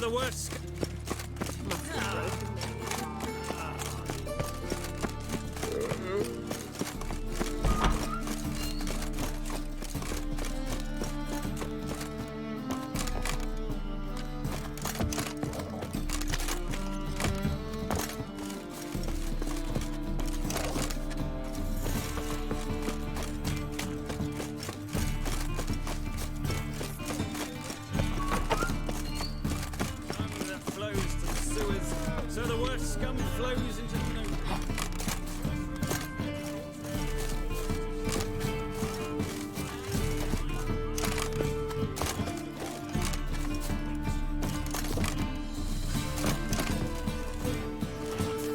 So the worst. So the worst scum flows into the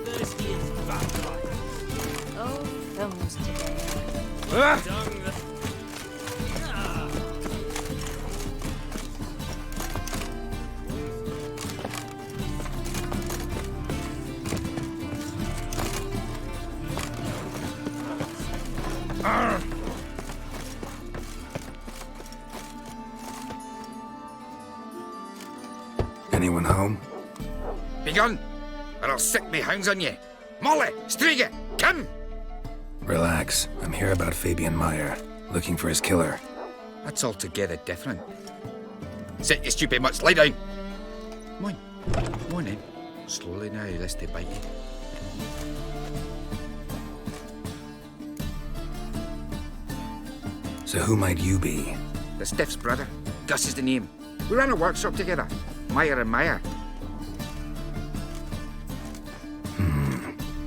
thirsty as butterfly. Oh, films today. Dung the... Anyone home? Begone, or I'll sick me hounds on you. Molly, Striga, come! Relax. I'm here about Fabian Meyer, looking for his killer. That's altogether different. Sit, you stupid mutts, lie down. Come on, come on in. Slowly now, lest they bite you. So who might you be? The Stiff's brother. Gus is the name. We ran a workshop together. Meyer and Meyer.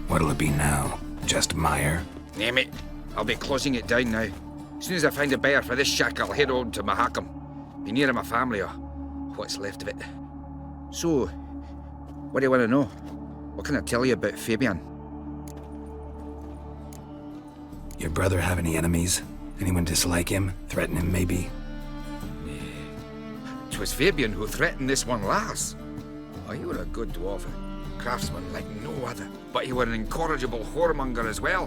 What'll it be now? Just Meyer? Name it. I'll be closing it down now. As soon as I find a buyer for this shack, I'll head on to Mahakam. Be near my family, or what's left of it. So, what do you want to know? What can I tell you about Fabian? Your brother have any enemies? Anyone dislike him? Threaten him, maybe? 'Twas Fabian who threatened this one last. Oh, you were a good dwarf, a craftsman like no other. But you were an incorrigible whoremonger as well.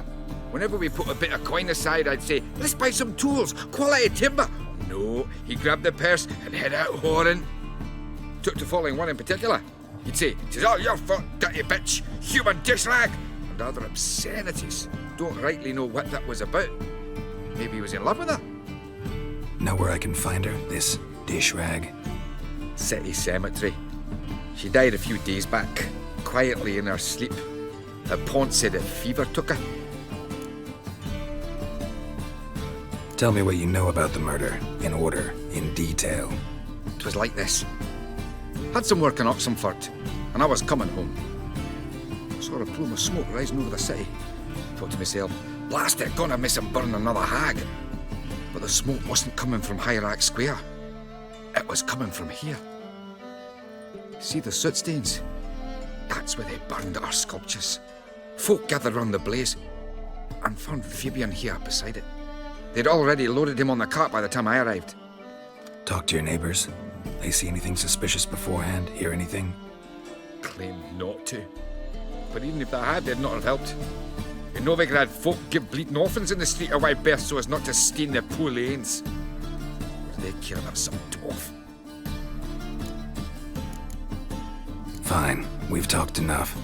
Whenever we put a bit of coin aside, I'd say, let's buy some tools, quality timber. No, he grabbed the purse and head out whoring. Took to following one in particular. He'd say, "'Tis all your fault, dirty bitch, human dishrag," and other obscenities. Don't rightly know what that was about. Maybe he was in love with her. Know where I can find her, this dish rag? City cemetery. She died a few days back, quietly in her sleep. Her Pont said a fever took her. Tell me what you know about the murder, in order, in detail. 'Twas like this. Had some work in Oxenford, and I was coming home. Saw a plume of smoke rising over the city. Thought to myself, blast it, gonna miss and burn another hag. But the smoke wasn't coming from Hierarch Square. It was coming from here. See the soot stains? That's where they burned our sculptures. Folk gathered round the blaze and found Fabian here beside it. They'd already loaded him on the cart by the time I arrived. Talk to your neighbors. They see anything suspicious beforehand? Hear anything? Claimed not to. But even if they had, they'd not have helped. In Novigrad, folk give bleating orphans in the street a wide berth so as not to stain their poor lanes. What do they care about some dwarf? Fine, we've talked enough.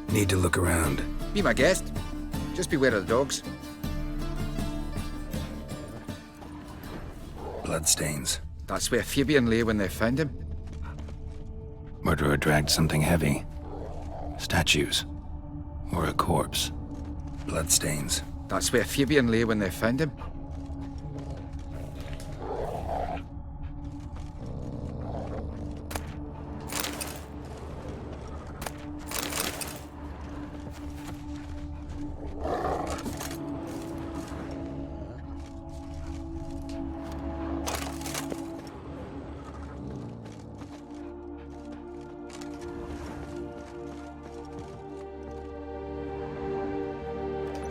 Need to look around. Be my guest. Just beware of the dogs. Bloodstains. That's where Fabian lay when they found him. Murderer dragged something heavy. Statues. Or a corpse. Bloodstains. That's where Fabian lay when they found him.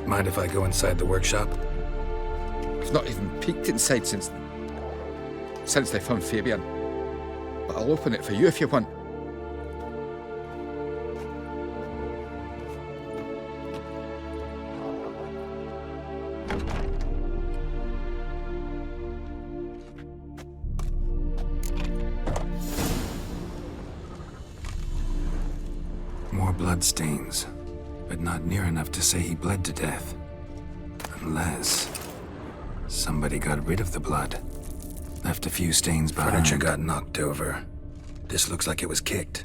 Mind if I go inside the workshop? I've not even peeked inside since they found Fabian. But I'll open it for you if you want. bloodstains, but not near enough to say he bled to death. Unless somebody got rid of the blood. Left a few stains behind. Furniture got knocked over. This looks like it was kicked.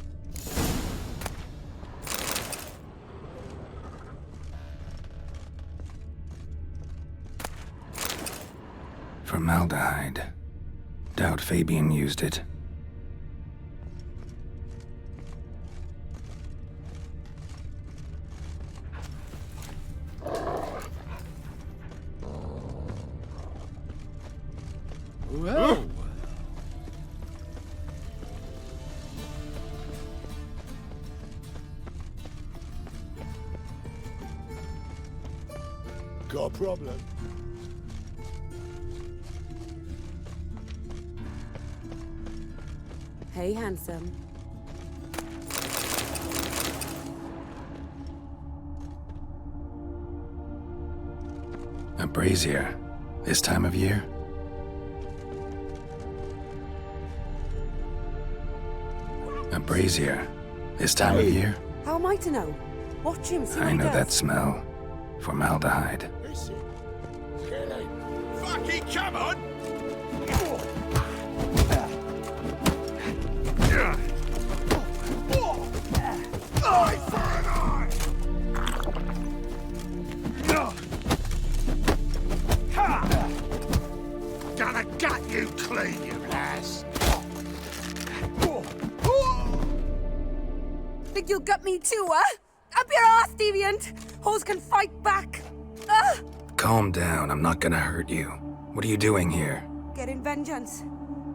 Formaldehyde. Doubt Fabian used it. Whoa! Got a problem? Hey, handsome. A brazier. This time of year? A brazier. This time of year? How am I to know? Watch him, see what I he know does. that smell. Formaldehyde. Listen. Kelly. Fucking come on! Eye for an eye! Gonna gut you clean, you ass! Think you'll gut me too, huh? Up your ass, deviant! Hoes can fight back! Calm down, I'm not gonna hurt you. What are you doing here? Getting vengeance.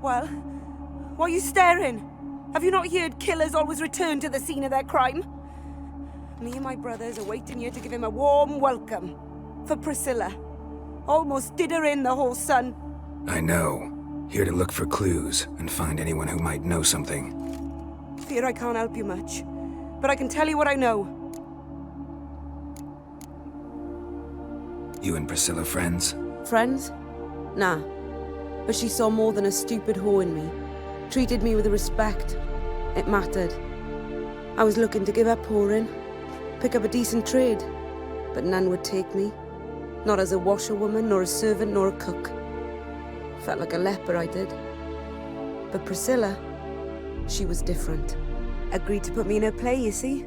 Well, why are you staring? Have you not heard killers always return to the scene of their crime? Me and my brothers are waiting here to give him a warm welcome. For Priscilla. Almost did her in, the whole son. I know. Here to look for clues and find anyone who might know something. Fear I can't help you much. But I can tell you what I know. You and Priscilla friends? Friends? Nah. But she saw more than a stupid whore in me. Treated me with respect. It mattered. I was looking to give up whoring. Pick up a decent trade. But none would take me. Not as a washerwoman, nor a servant, nor a cook. Felt like a leper, I did. But Priscilla, she was different. Agreed to put me in her play, you see?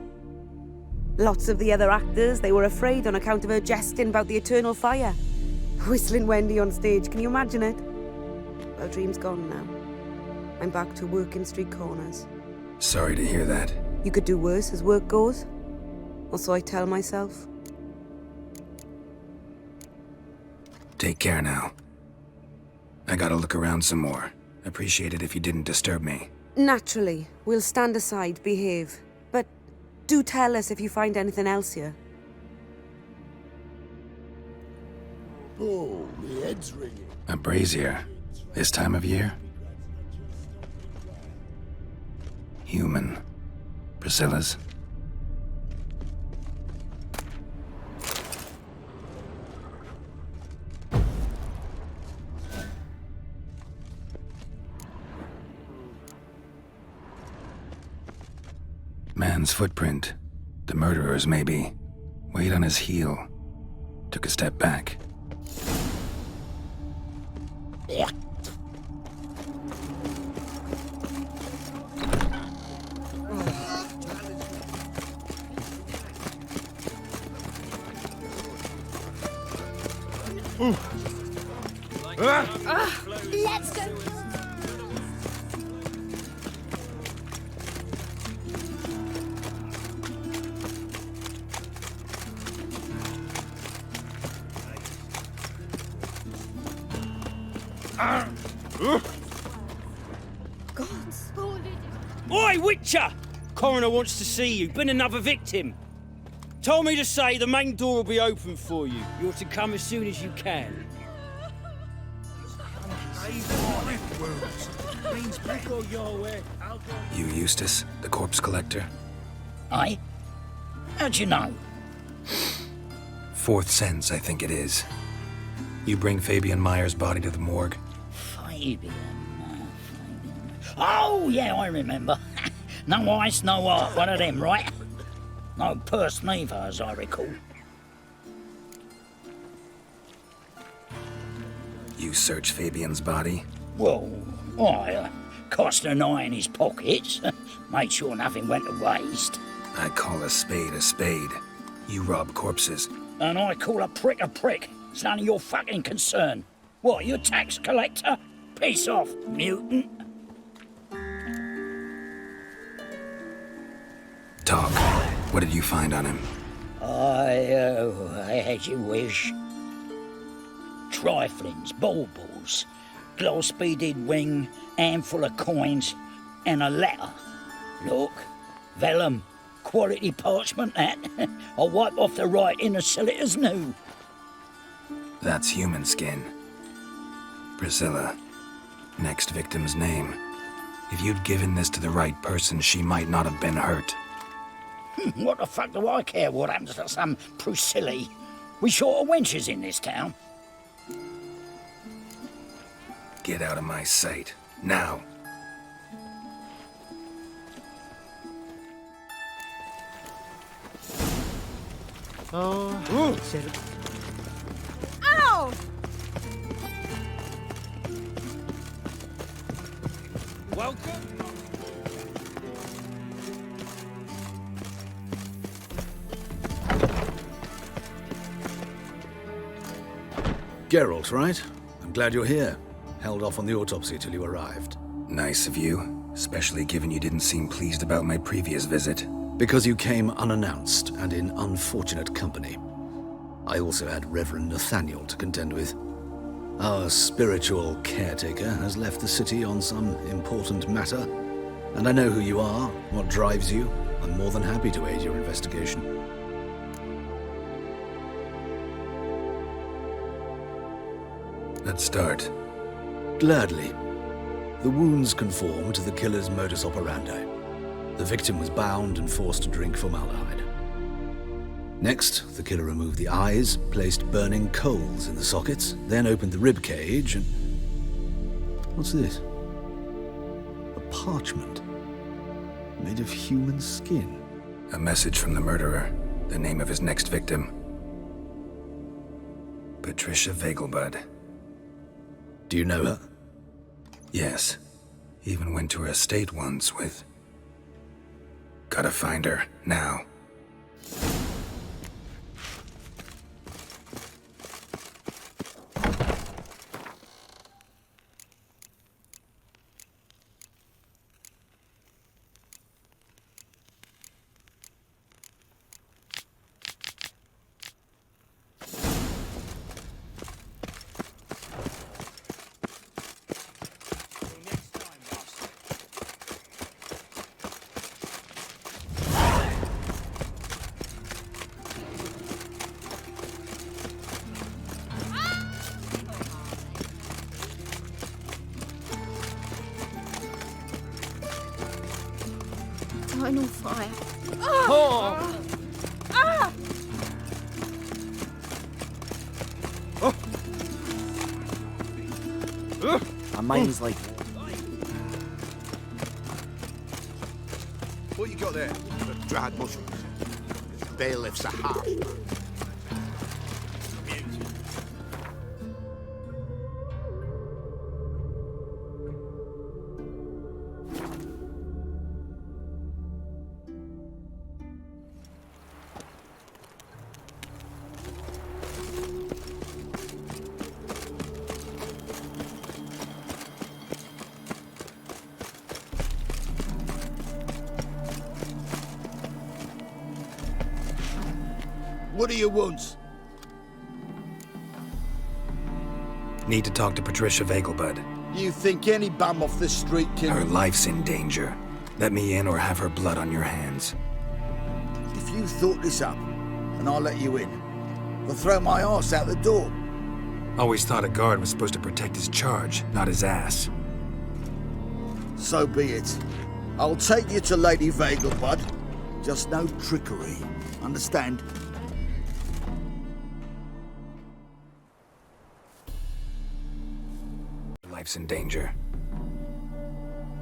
Lots of the other actors, they were afraid on account of her jesting about the eternal fire. Whistling Wendy on stage, can you imagine it? Well, dream's gone now. I'm back to working street corners. Sorry to hear that. You could do worse as work goes. Or so I tell myself. Take care now. I gotta look around some more. Appreciate it if you didn't disturb me. Naturally, we'll stand aside, behave. But do tell us if you find anything else here. Oh, my head's ringing. A brazier. This time of year? Human. Priscilla's. Man's footprint. The murderer's, maybe. Weight on his heel. Took a step back. Let's go. Oi, Witcher! Coroner wants to see you. Been another victim. Told me to say the main door will be open for you. You're to come as soon as you can. You, Eustace, the corpse collector? Aye? How'd you know? Fourth sense, I think it is. You bring Fabian Meyer's body to the morgue? Fabian. Oh, yeah, I remember. No ice, no art. One of them, right? No purse neither, as I recall. You search Fabian's body? Well, I cast an eye in his pockets, made sure nothing went to waste. I call a spade a spade. You rob corpses. And I call a prick a prick. It's none of your fucking concern. What, you a tax collector? Piss off, mutant. Talk. What did you find on him? As you wish. Triflings, baubles, glass-beaded ring, handful of coins, and a letter. Look, vellum, quality parchment, that. I'll wipe off the writing and sell it as new. That's human skin. Priscilla. Next victim's name. If you'd given this to the right person, she might not have been hurt. What the fuck do I care what happens to some Priscilla? We short of wenches in this town. Get out of my sight. Now. Ow! Welcome. Geralt, right? I'm glad you're here. Held off on the autopsy till you arrived. Nice of you, especially given you didn't seem pleased about my previous visit. Because you came unannounced and in unfortunate company. I also had Reverend Nathaniel to contend with. Our spiritual caretaker has left the city on some important matter, and I know who you are, what drives you. I'm more than happy to aid your investigation. Let's start. Gladly. The wounds conform to the killer's modus operandi. The victim was bound and forced to drink formaldehyde. Next, the killer removed the eyes, placed burning coals in the sockets, then opened the rib cage and... What's this? A parchment. Made of human skin. A message from the murderer. The name of his next victim. Patricia Vegelbud. Do you know her? Yes. Even went to her estate once with... Gotta find her, now. Final fire. My mind's like... What you got there? Dried mushrooms. Bailiffs are harsh. What do you want? Need to talk to Patricia Vegelbud. You think any bum off the street can... Her life's in danger. Let me in or have her blood on your hands. If you thought this up, and I'll let you in, I'll throw my arse out the door. Always thought a guard was supposed to protect his charge, not his ass. So be it. I'll take you to Lady Vegelbud. Just no trickery. Understand? Life's in danger.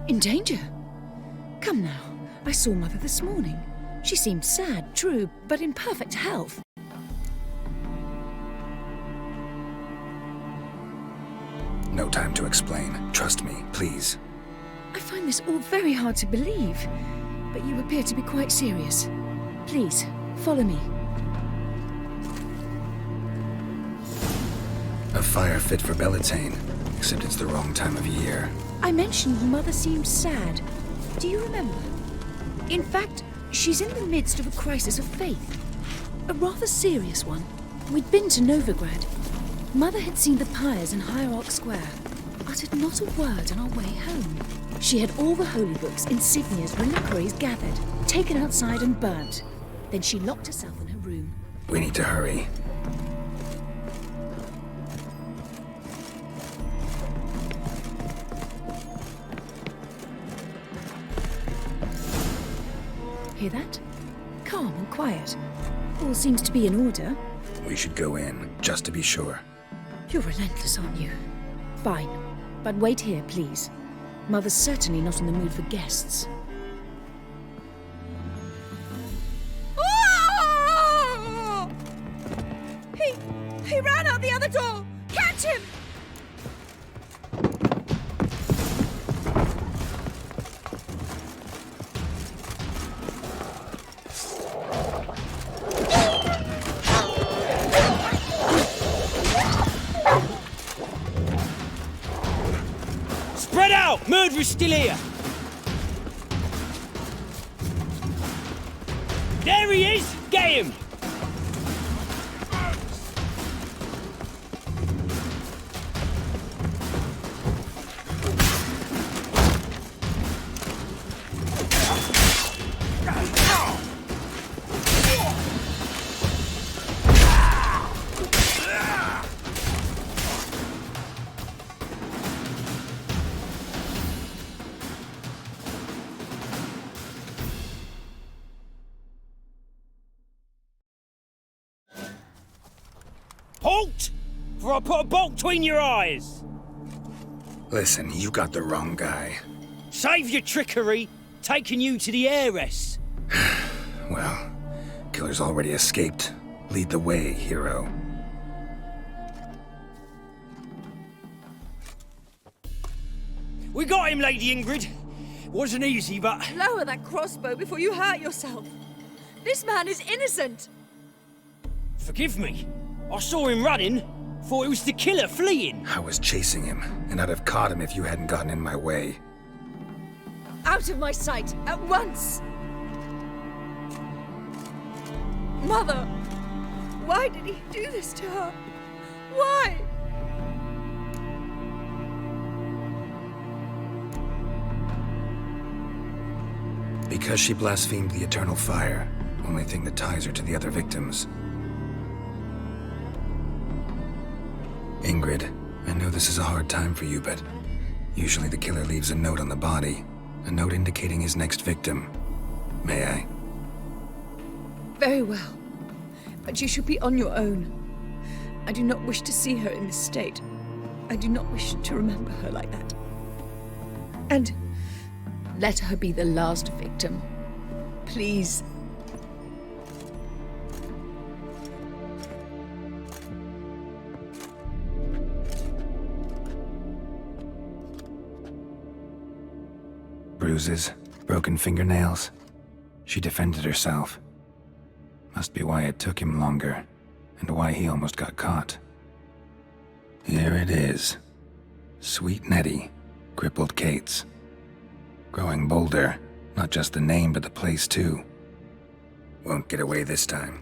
In danger? Come now. I saw Mother this morning. She seemed sad, true, but in perfect health. No time to explain. Trust me, please. I find this all very hard to believe, but you appear to be quite serious. Please, follow me. A fire fit for Bellatane, except it's the wrong time of year. I mentioned Mother seemed sad. Do you remember? In fact, she's in the midst of a crisis of faith. A rather serious one. We'd been to Novigrad. Mother had seen the pyres in Hierarch Square, uttered not a word on our way home. She had all the holy books, insignias, reliquaries gathered, taken outside and burnt. Then she locked herself in her room. We need to hurry. Hear that? Calm and quiet. All seems to be in order. We should go in, just to be sure. You're relentless, aren't you? Fine. But wait here, please. Mother's certainly not in the mood for guests. Oh! He ran out the other door! Catch him! Spread out! Murderer's still here! There he is! Get him! Halt! For I put a bolt between your eyes! Listen, you got the wrong guy. Save your trickery, taking you to the heiress. Well, killer's already escaped. Lead the way, hero. We got him, Lady Ingrid. Wasn't easy, but... Lower that crossbow before you hurt yourself. This man is innocent. Forgive me. I saw him running. Thought it was the killer fleeing. I was chasing him, and I'd have caught him if you hadn't gotten in my way. Out of my sight, at once! Mother! Why did he do this to her? Why? Because she blasphemed the eternal fire, only thing that ties her to the other victims. Ingrid, I know this is a hard time for you, but usually the killer leaves a note on the body, a note indicating his next victim. May I? Very well. But you should be on your own. I do not wish to see her in this state. I do not wish to remember her like that. And let her be the last victim. Please. Bruises, broken fingernails. She defended herself. Must be why it took him longer, and why he almost got caught. Here it is. Sweet Nettie, crippled Kate's. Growing bolder, not just the name but the place too. Won't get away this time.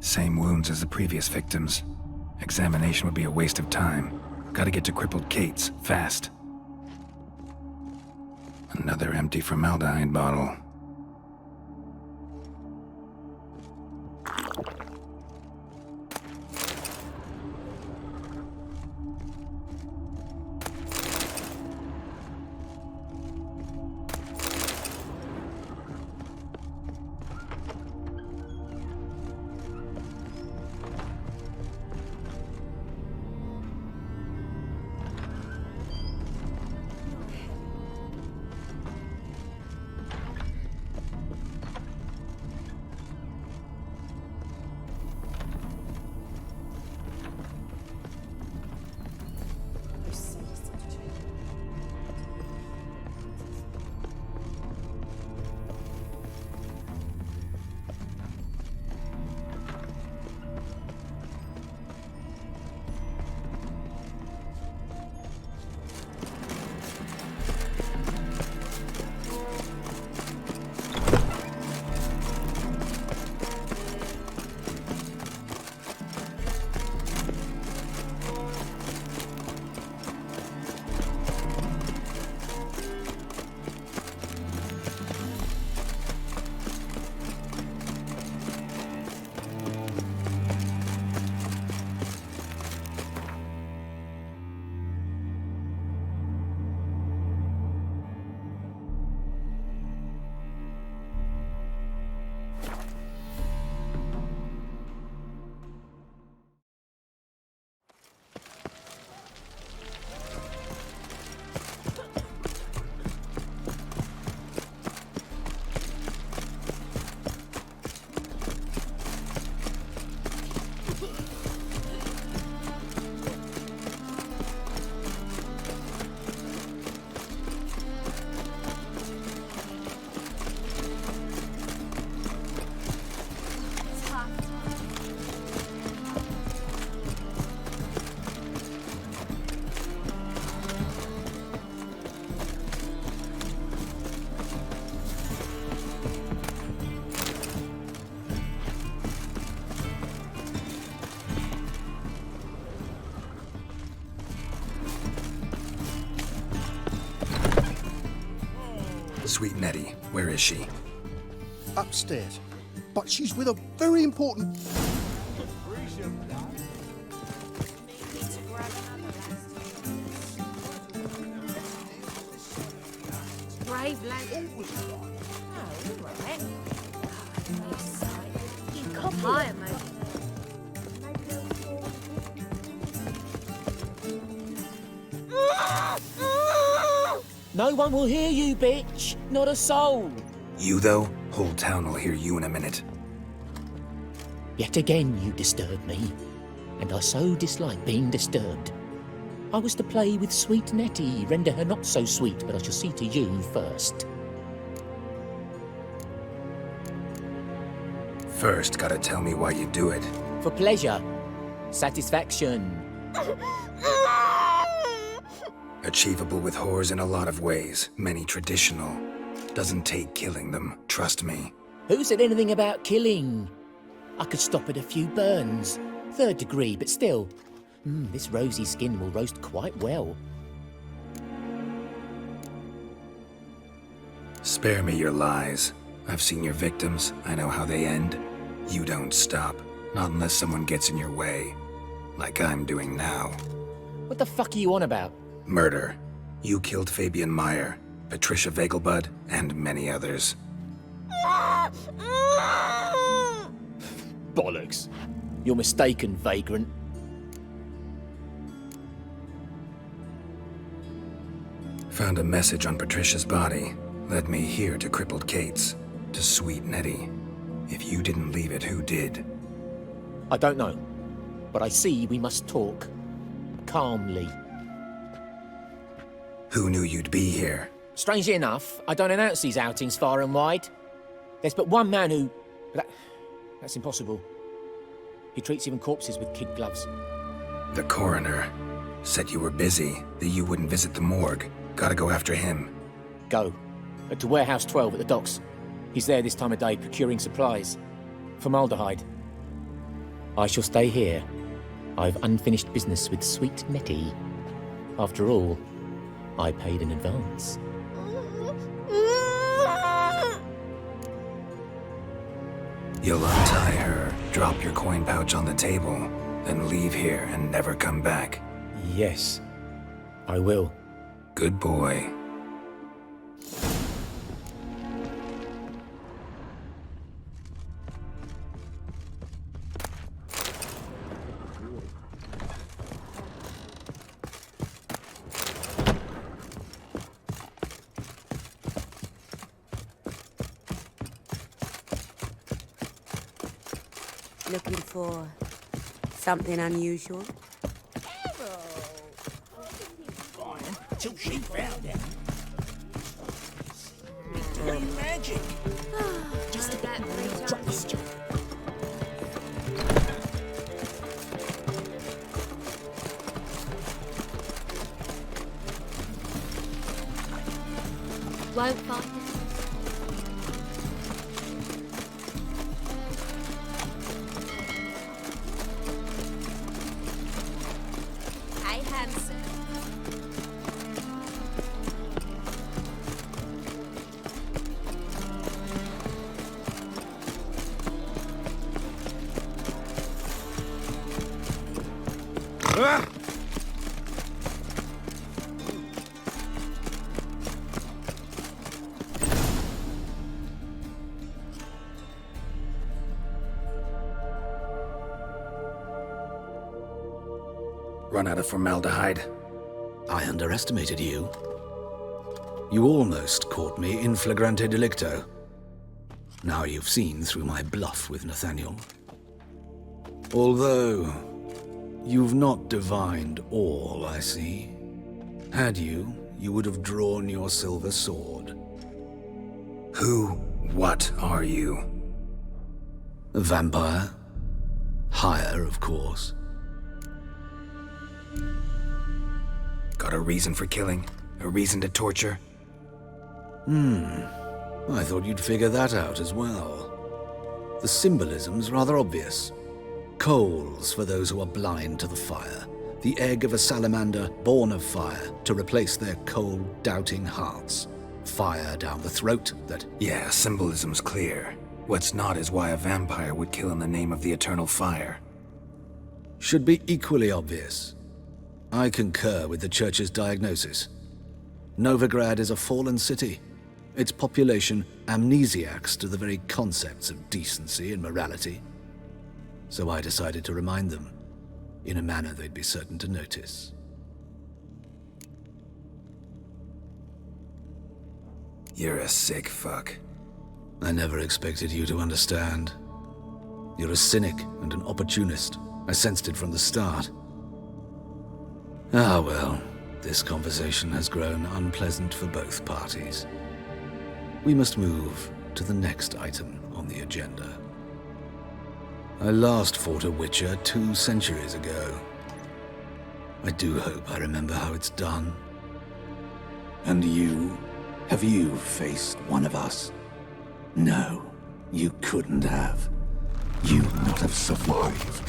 Same wounds as the previous victims. Examination would be a waste of time. Gotta get to crippled Kate's, fast. Another empty formaldehyde bottle. Sweet Nettie, where is she? Upstairs. But she's with a very important... Brave lad. Oh, all right. You come higher, mate. No one will hear you, bitch. Not a soul. You, though? Whole town will hear you in a minute. Yet again you disturb me, and I so dislike being disturbed. I was to play with sweet Nettie, render her not so sweet, but I shall see to you first. First, gotta tell me why you do it. For pleasure. Satisfaction. Achievable with whores in a lot of ways, many traditional. Doesn't take killing them, trust me. Who said anything about killing? I could stop at a few burns. 3rd degree, but still. This rosy skin will roast quite well. Spare me your lies. I've seen your victims, I know how they end. You don't stop, not unless someone gets in your way. Like I'm doing now. What the fuck are you on about? Murder. You killed Fabian Meyer, Patricia Vegelbud, and many others. Bollocks. You're mistaken, vagrant. Found a message on Patricia's body. Led me here to crippled Kate's. To sweet Nettie. If you didn't leave it, who did? I don't know. But I see we must talk. Calmly. Who knew you'd be here? Strangely enough, I don't announce these outings far and wide. There's but one man who... That's impossible. He treats even corpses with kid gloves. The coroner. Said you were busy, that you wouldn't visit the morgue. Gotta go after him. Go. To Warehouse 12 at the docks. He's there this time of day procuring supplies. Formaldehyde. I shall stay here. I've unfinished business with sweet Nettie. After all, I paid in advance. You'll untie her, drop your coin pouch on the table, then leave here and never come back. Yes, I will. Good boy. Looking for something unusual? Till she found it. Dirty magic. Just that drop this job. Won't find it. Hey, handsome. Run out of formaldehyde? I underestimated you. You almost caught me in flagrante delicto. Now you've seen through my bluff with Nathaniel. Although, you've not divined all, I see. Had you, you would have drawn your silver sword. What are you? A vampire? Higher, of course. Got a reason for killing? A reason to torture? I thought you'd figure that out as well. The symbolism's rather obvious. Coals for those who are blind to the fire. The egg of a salamander born of fire to replace their cold, doubting hearts. fire down the throat that... Yeah, symbolism's clear. What's not is why a vampire would kill in the name of the eternal fire. Should be equally obvious. I concur with the Church's diagnosis. Novigrad is a fallen city. Its population amnesiacs to the very concepts of decency and morality. So I decided to remind them, in a manner they'd be certain to notice. You're a sick fuck. I never expected you to understand. You're a cynic and an opportunist. I sensed it from the start. Ah well, this conversation has grown unpleasant for both parties. We must move to the next item on the agenda. I last fought a Witcher 2 centuries ago. I do hope I remember how it's done. And you? Have you faced one of us? No, you couldn't have. You'd not have survived.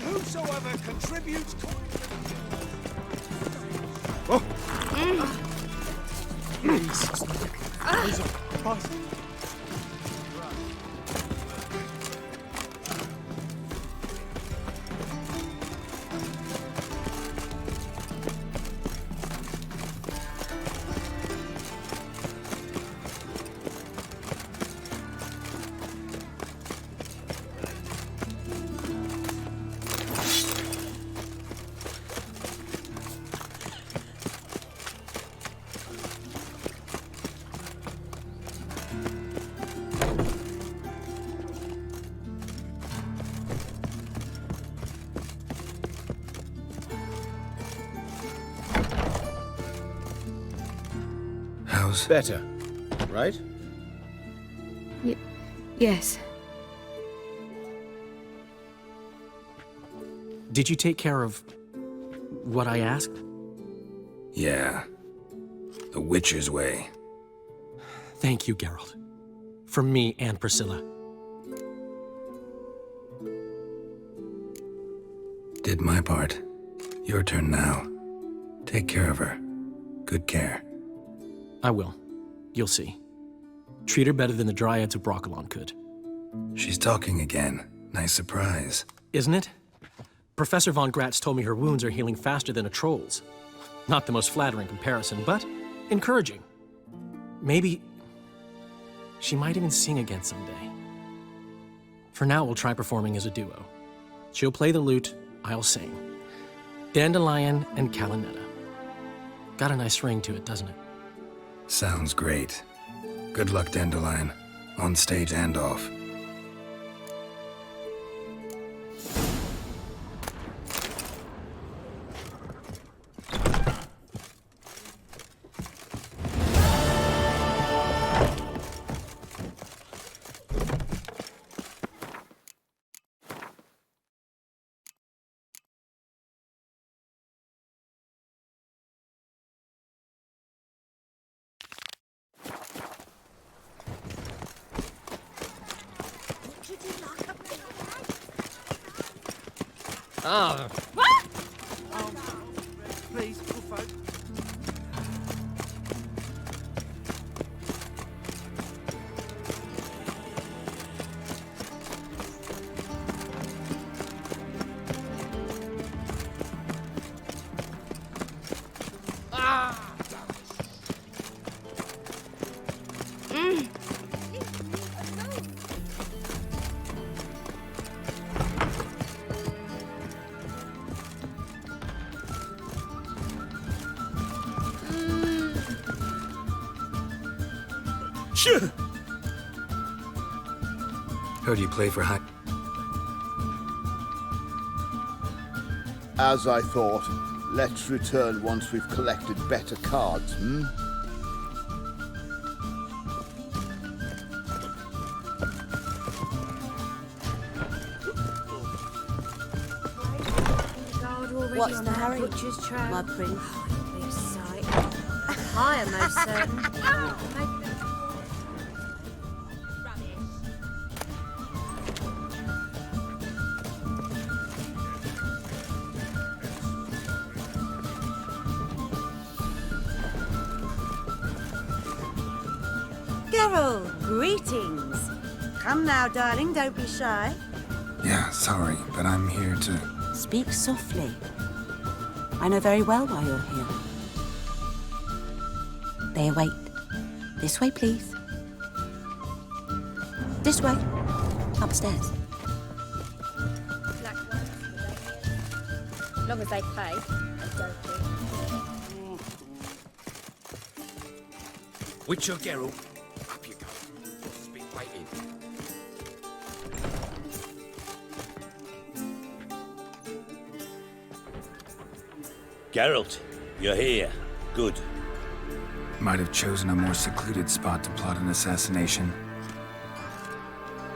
Whosoever contributes better, right? Yes. Did you take care of what I asked? Yeah. The Witcher's way. Thank you, Geralt. From me and Priscilla. Did my part. Your turn now. Take care of her. Good care. I will. You'll see. Treat her better than the Dryads of Broccolon could. She's talking again. Nice surprise. Isn't it? Professor Von Gratz told me her wounds are healing faster than a troll's. Not the most flattering comparison, but encouraging. Maybe she might even sing again someday. For now, we'll try performing as a duo. She'll play the lute, I'll sing. Dandelion and Calinetta. Got a nice ring to it, doesn't it? Sounds great. Good luck, Dandelion. On stage and off. Ah. Please, good folk. Heard you play for high... As I thought, let's return once we've collected better cards, hmm? What's the hurry, my prince? I am most certain. Geralt, greetings. Come now, darling, don't be shy. Yeah, sorry, but I'm here to... Speak softly. I know very well why you're here. They await. This way, please. This way. Upstairs. As long as they pay, I don't care. Witcher Geralt, up you go. It's been waiting. Geralt, you're here. Good. Might have chosen a more secluded spot to plot an assassination.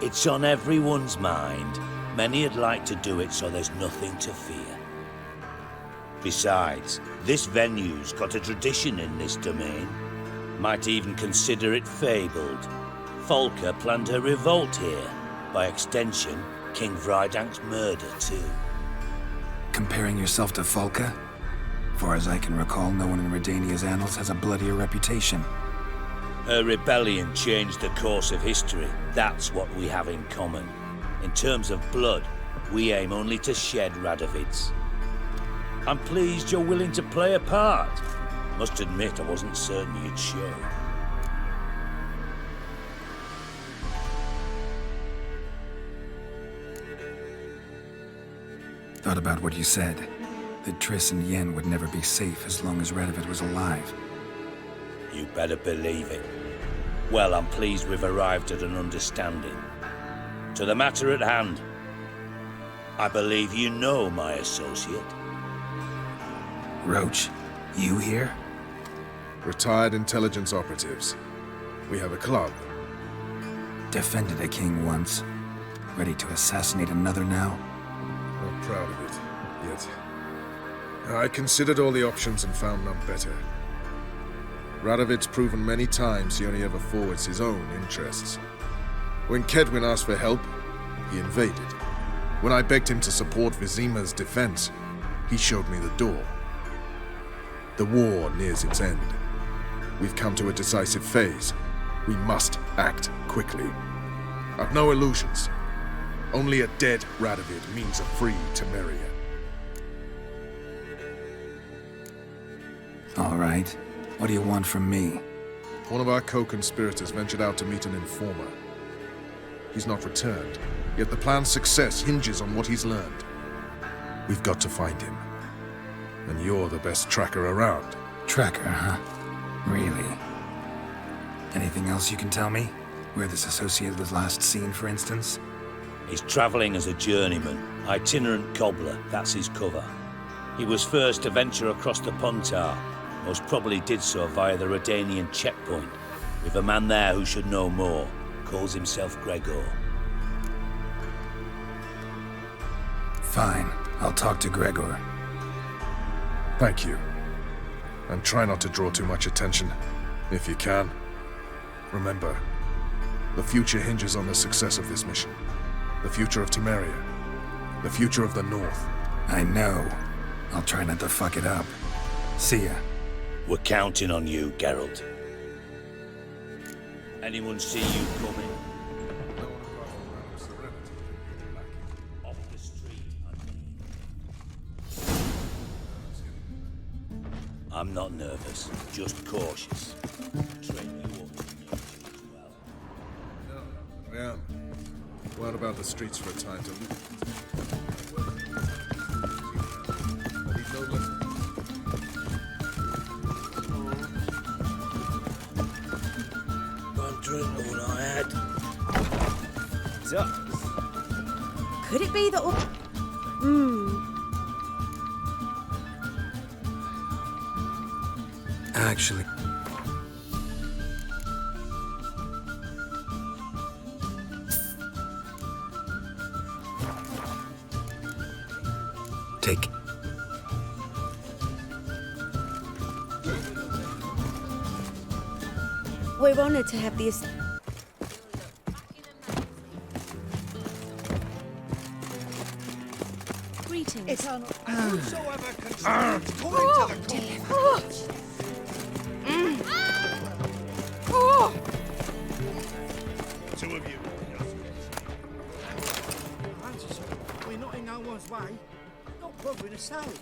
It's on everyone's mind. Many'd like to do it so there's nothing to fear. Besides, this venue's got a tradition in this domain. Might even consider it fabled. Folka planned her revolt here. By extension, King Vrydank's murder too. Comparing yourself to Folka? Far as I can recall, no one in Redania's annals has a bloodier reputation. Her rebellion changed the course of history. That's what we have in common. In terms of blood, we aim only to shed Radovid's. I'm pleased you're willing to play a part. Must admit, I wasn't certain you'd show. Thought about what you said. That Triss and Yen would never be safe as long as Radovid was alive. You better believe it. Well, I'm pleased we've arrived at an understanding. To the matter at hand, I believe you know my associate. Roach, you here? Retired intelligence operatives. We have a club. Defended a king once. Ready to assassinate another now? Not proud of it, yet. I considered all the options and found none better. Radovid's proven many times he only ever forwards his own interests. When Kedwin asked for help, he invaded. When I begged him to support Vizima's defense, he showed me the door. The war nears its end. We've come to a decisive phase. We must act quickly. I've no illusions. Only a dead Radovid means a free Temeria. All right. What do you want from me? One of our co-conspirators ventured out to meet an informer. He's not returned, yet the plan's success hinges on what he's learned. We've got to find him. And you're the best tracker around. Tracker, huh? Really? Anything else you can tell me? Where this associate was last seen, for instance? He's travelling as a journeyman, itinerant cobbler, that's his cover. He was first to venture across the Pontar, most probably did so via the Redanian checkpoint, with a man there who should know more, calls himself Gregor. Fine, I'll talk to Gregor. Thank you. And try not to draw too much attention, if you can. Remember, the future hinges on the success of this mission. The future of Temeria. The future of the North. I know. I'll try not to fuck it up. See ya. We're counting on you, Geralt. Anyone see you coming? Off the street, I'm not nervous, just cautious. Train you up to know you as well. No, I am. Go out about the streets for a time to look. I need no less. One drink more than I had. Could it be that... Actually... Take... We're honoured to have the... Greetings. It's on... Whosoever can stand, come into the court. Two of you. Francis, we're not in no one's way. Not bothering us out.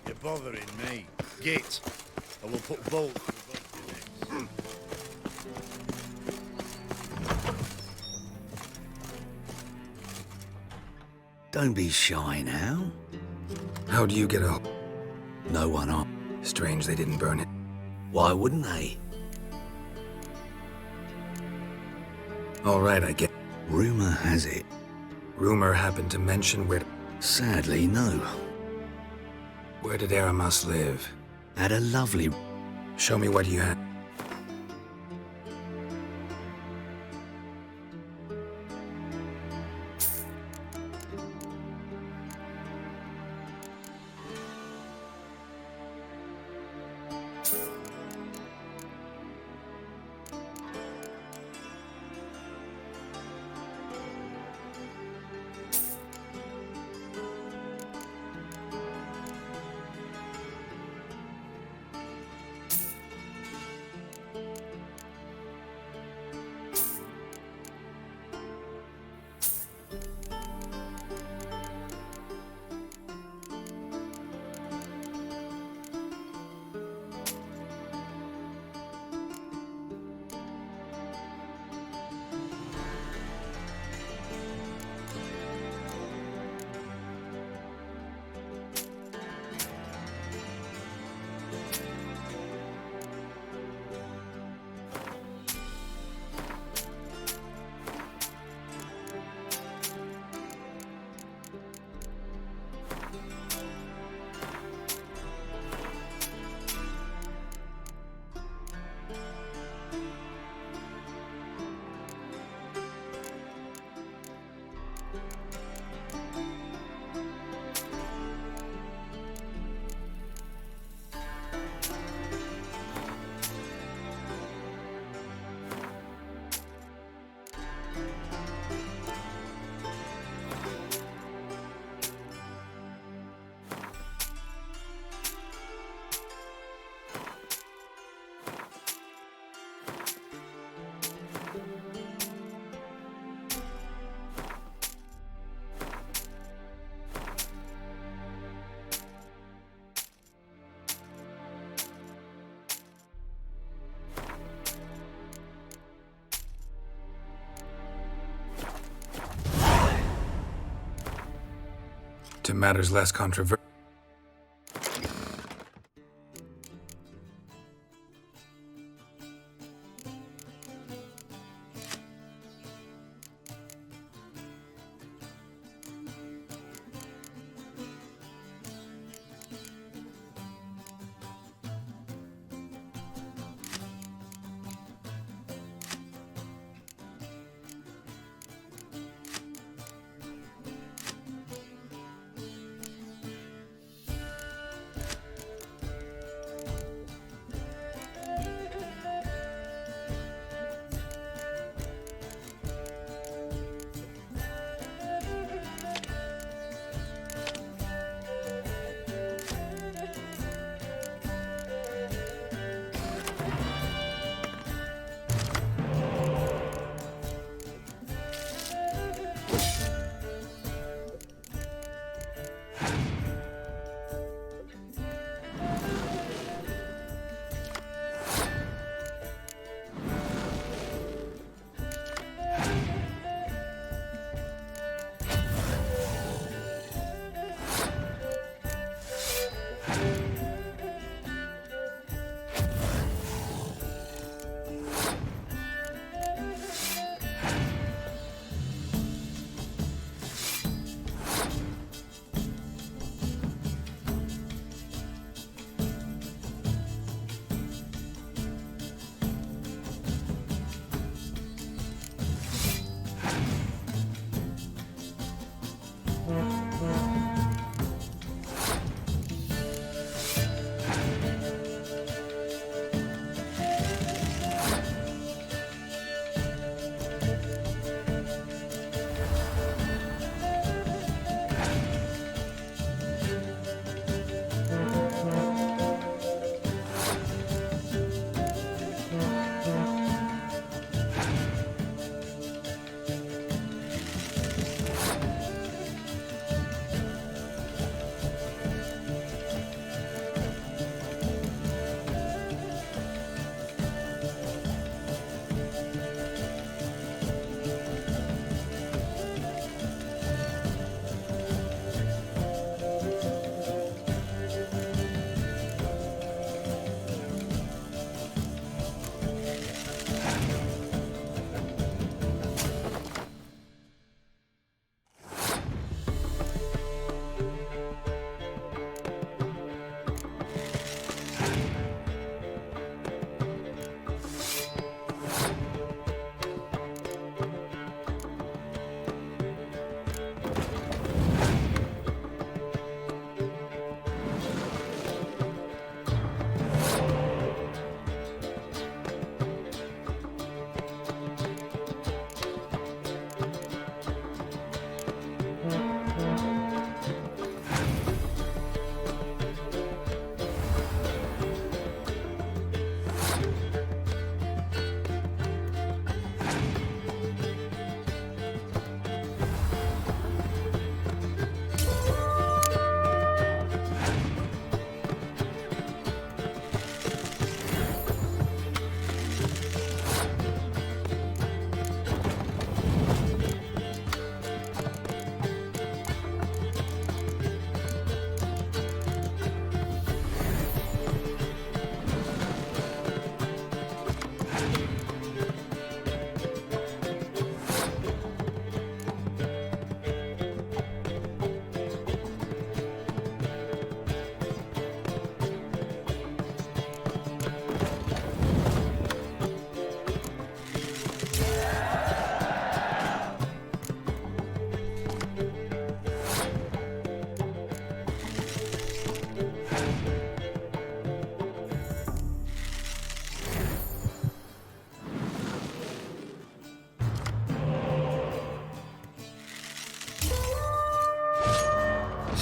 You're bothering me. Git. I will put bolts through both your necks. Don't be shy now. How'd you get up? No one up. Strange they didn't burn it. Why wouldn't they? All right, I get... Rumor has it. Rumor happened to mention where... Sadly, no. Where did Aramas live? Had a lovely... Show me what you had. to matters less controversial.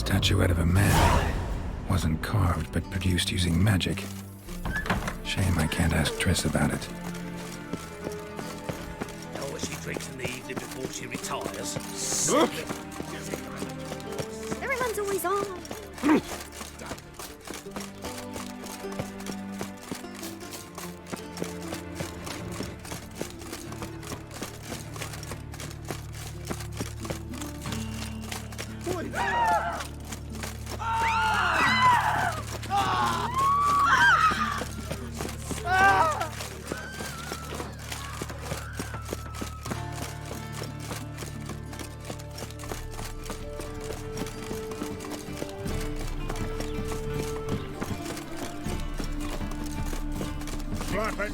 Statuette of a man. Wasn't carved, but produced using magic. Shame I can't ask Triss about it. Know what she drinks in the evening before she retires? Everyone's always on. flapping.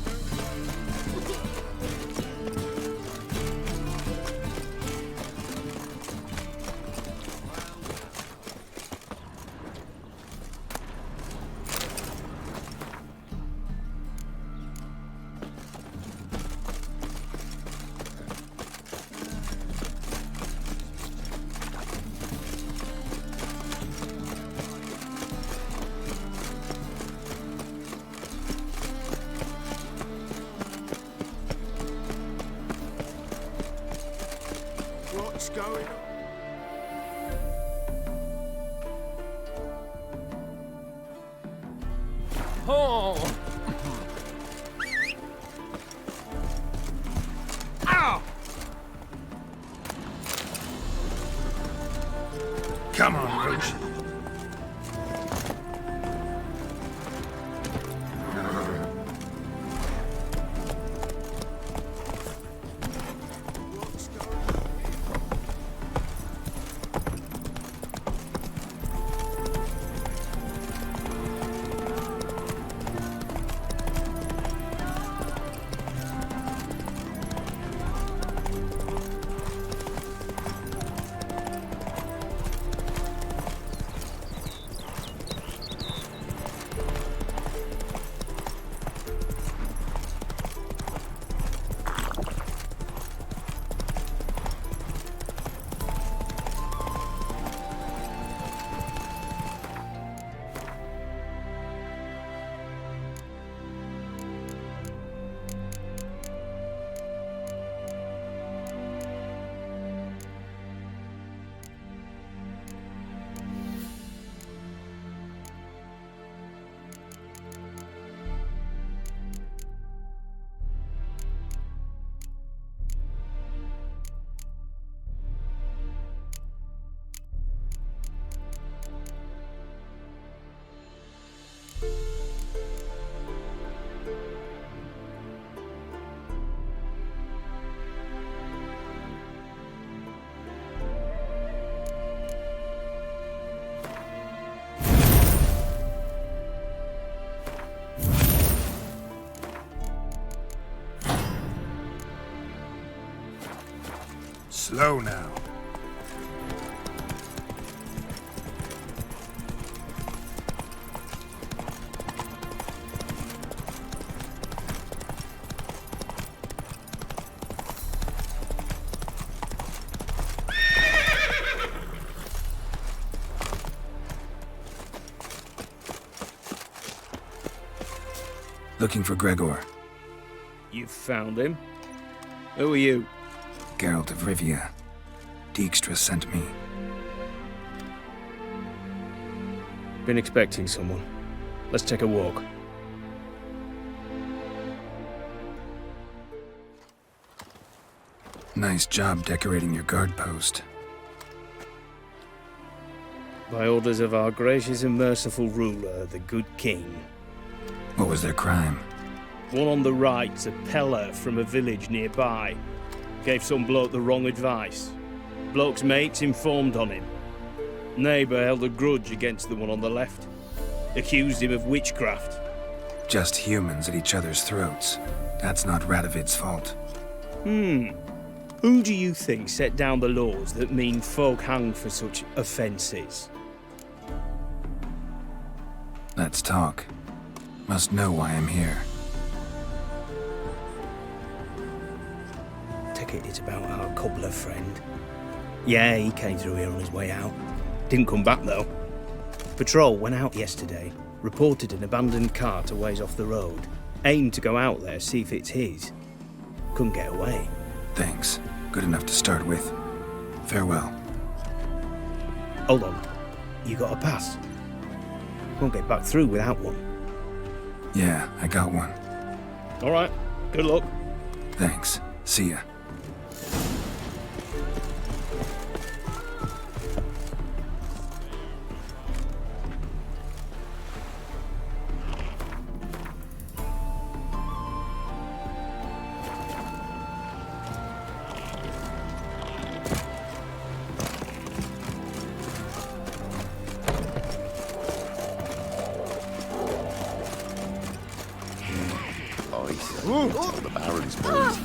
What's going on? Oh! Ow! Come on, Roach. Slow now. Looking for Gregor. You found him? Who are you? Geralt of Rivia. Dijkstra sent me. Been expecting someone. Let's take a walk. Nice job decorating your guard post. By orders of our gracious and merciful ruler, the good king. What was their crime? One on the right's a peller from a village nearby. Gave some bloke the wrong advice. Bloke's mates informed on him. Neighbour held a grudge against the one on the left. Accused him of witchcraft. Just humans at each other's throats. That's not Radovid's fault. Who do you think set down the laws that mean folk hang for such offences? Let's talk. Must know why I'm here. Take it it's about our cobbler friend. Yeah, he came through here on his way out. Didn't come back though. Patrol went out yesterday, reported an abandoned cart a ways off the road. Aimed to go out there, see if it's his. Couldn't get away. Thanks. Good enough to start with. Farewell. Hold on. You got a pass? Won't get back through without one. Yeah, I got one. All right. Good luck. Thanks. See ya. The Baron's boys.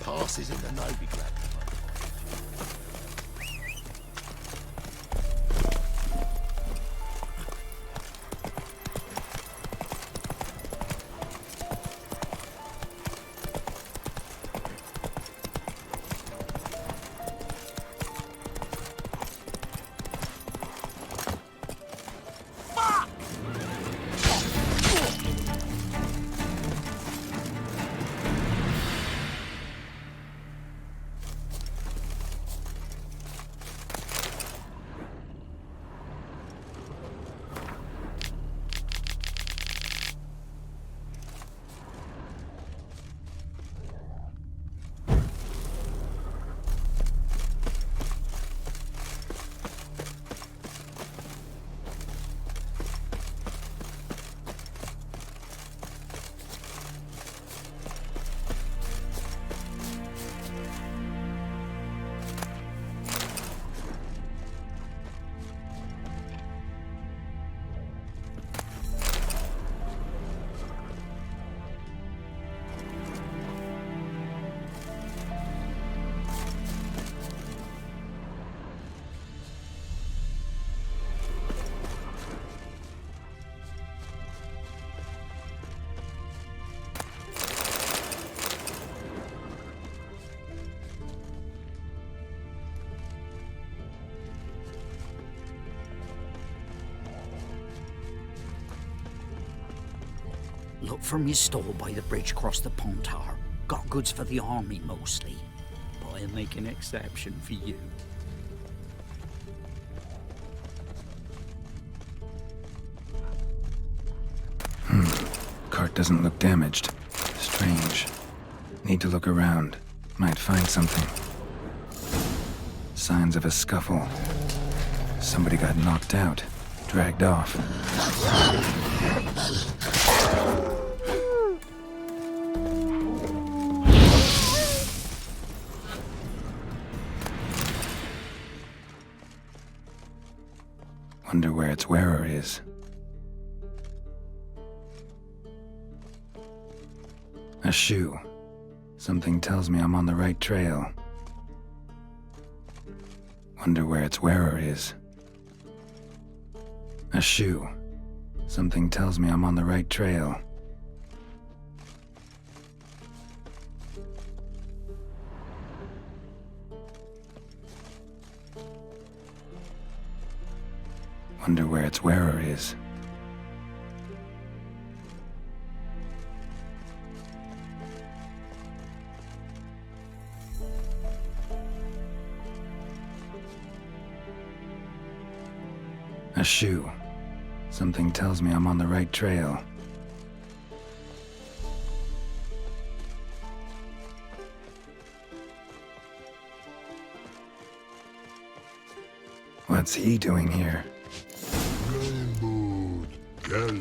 Passes in the Novigrad. Look from your store by the bridge across the Pontar. Got goods for the army mostly, but I'll make an exception for you. Cart doesn't look damaged. Strange. Need to look around. Might find something. Signs of a scuffle. Somebody got knocked out. Dragged off. Wonder where its wearer is. A shoe. Something tells me I'm on the right trail. Wonder where its wearer is. A shoe. Something tells me I'm on the right trail. Wonder where its wearer is. A shoe. Something tells me I'm on the right trail. What's he doing here? Rainbow, gallo.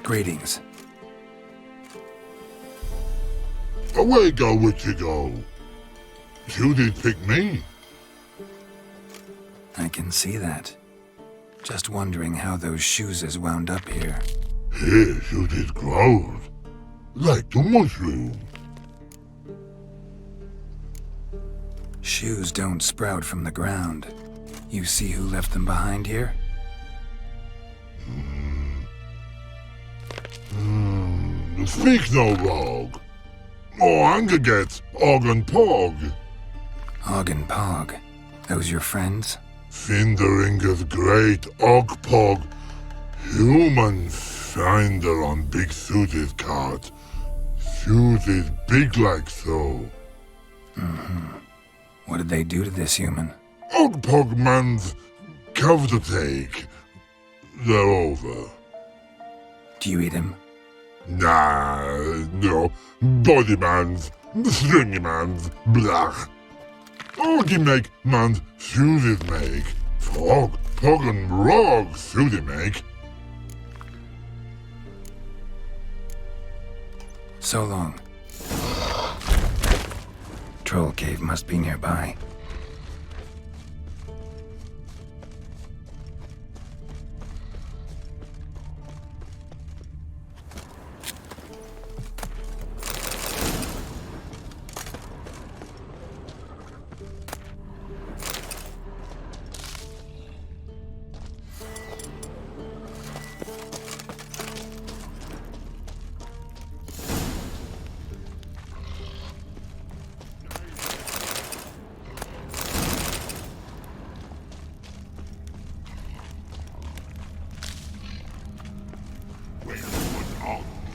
Greetings. Away go, witchy go. You did pick me. I can see that. Just wondering how those shoes is wound up here. Here you did grow. Like the mushroom. Shoes don't sprout from the ground. You see who left them behind here? Speak no rogue. Oh, anger gets Og and Pog. Og and Pog. Those your friends? Finderinger's great Og Pog. Human finder on big suited cart. Suited big like so. What did they do to this human? Og Pog man's cover to take. They're over. Do you eat him? Nah, no. Body man's, stringy man's, blah. Oggy make man's suited make. Pog and rog suited make. So long. Troll cave must be nearby.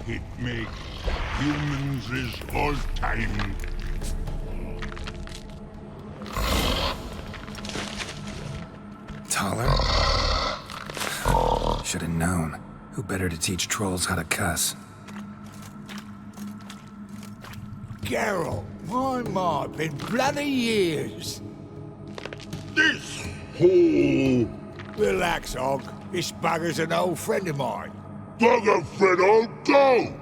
It make humans is all time. Taller? Should have known. Who better to teach trolls how to cuss? Geralt, my, been bloody years. This hole. Relax, Og. This bugger's an old friend of mine. Bugger friend I'll go.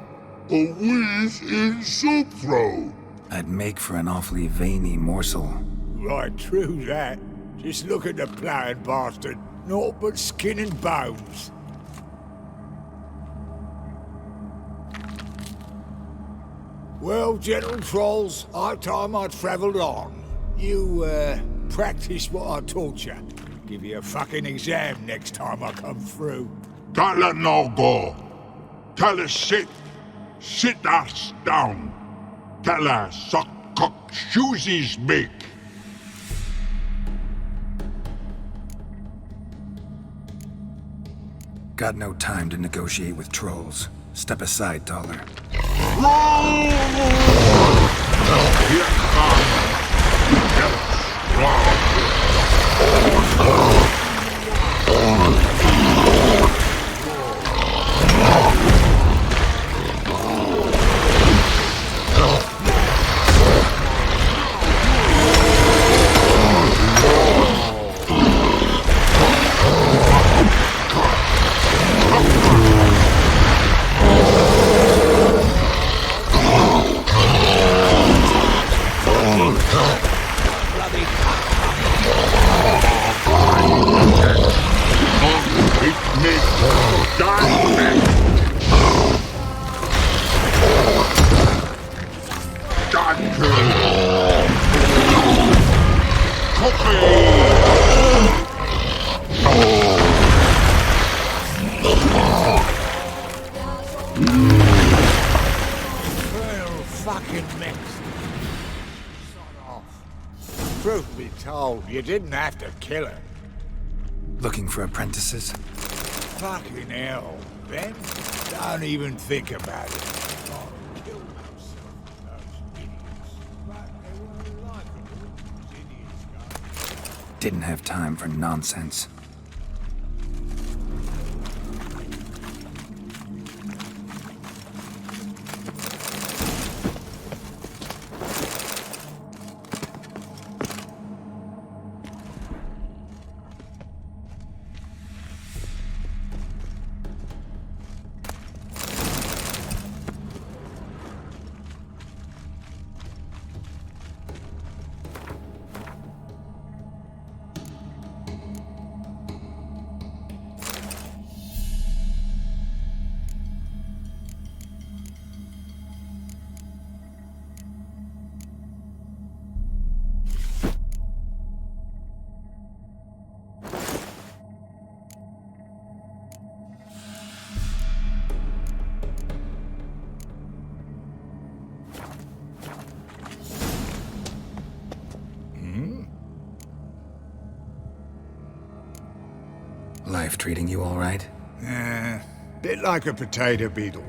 A wheeze in soup throw. I'd make for an awfully veiny morsel. Right, true that. Just look at the ploughing bastard. Naught but skin and bones. Well, gentle trolls, high time I travelled on. You, practice what I taught you. Give you a fucking exam next time I come through. Tell her no go. Tell her sit. Sit us down. Tell her suck cock shoesies make. Got no time to negotiate with trolls. Step aside, Taller. Truth be told, you didn't have to kill her. Looking for apprentices? Fucking hell, Ben. Don't even think about it. Didn't have time for nonsense. Life treating you all right? Bit like a potato beetle.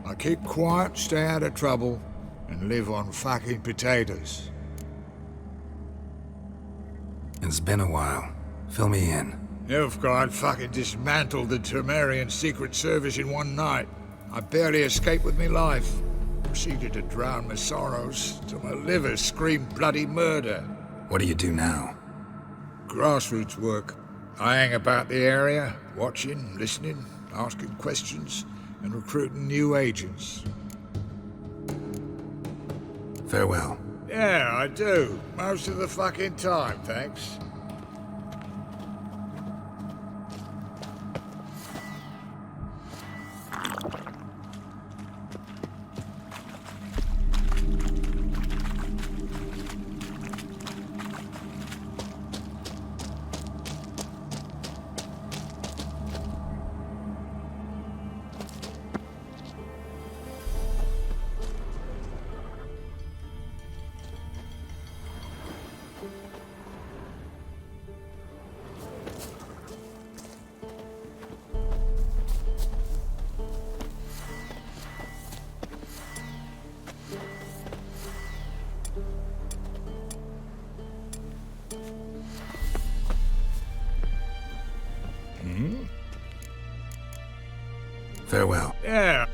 I keep quiet, stay out of trouble, and live on fucking potatoes. It's been a while. Fill me in. Nilfgaard fucking dismantled the Temerian Secret Service in one night. I barely escaped with me life. Proceeded to drown my sorrows till my liver screamed bloody murder. What do you do now? Grassroots work. I hang about the area, watching, listening, asking questions, and recruiting new agents. Farewell. Yeah, I do. Most of the fucking time, thanks. Farewell. Yeah.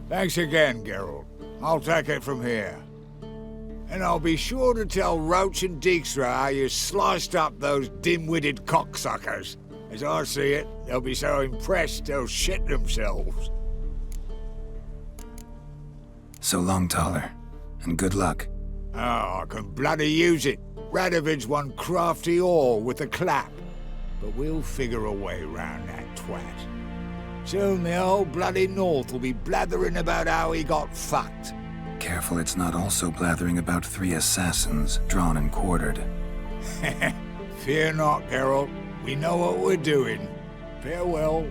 Thanks again, Geralt. I'll take it from here. And I'll be sure to tell Roach and Dijkstra how you sliced up those dim-witted cocksuckers. As I see it, they'll be so impressed they'll shit themselves. So long, Taller. And good luck. Oh, I can bloody use it. Radovid's one crafty ore with a clap. But we'll figure a way round that twat. Soon the whole bloody North will be blathering about how he got fucked. Careful it's not also blathering about 3 assassins drawn and quartered. Fear not, Geralt. We know what we're doing. Farewell.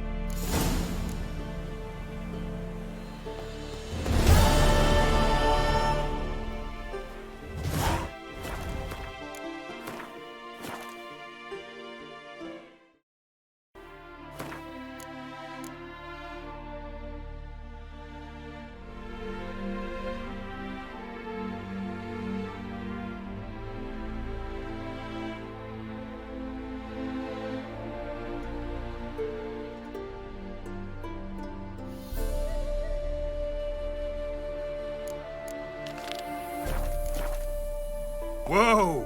Whoa!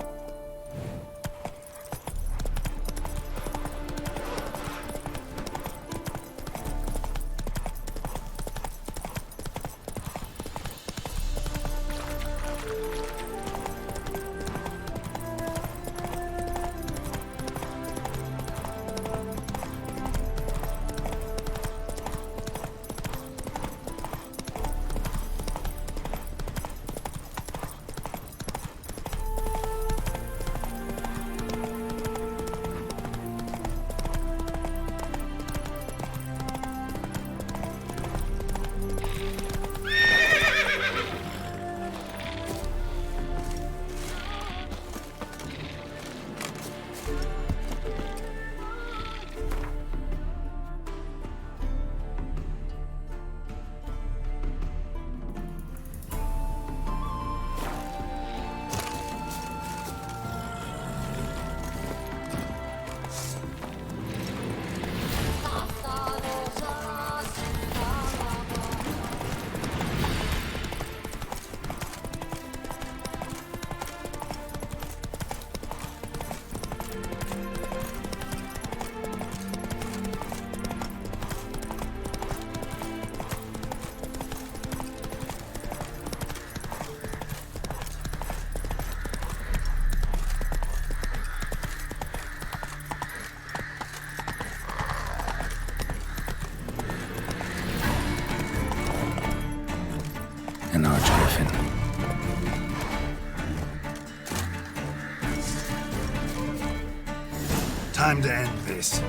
An archgriffin. Time to end this.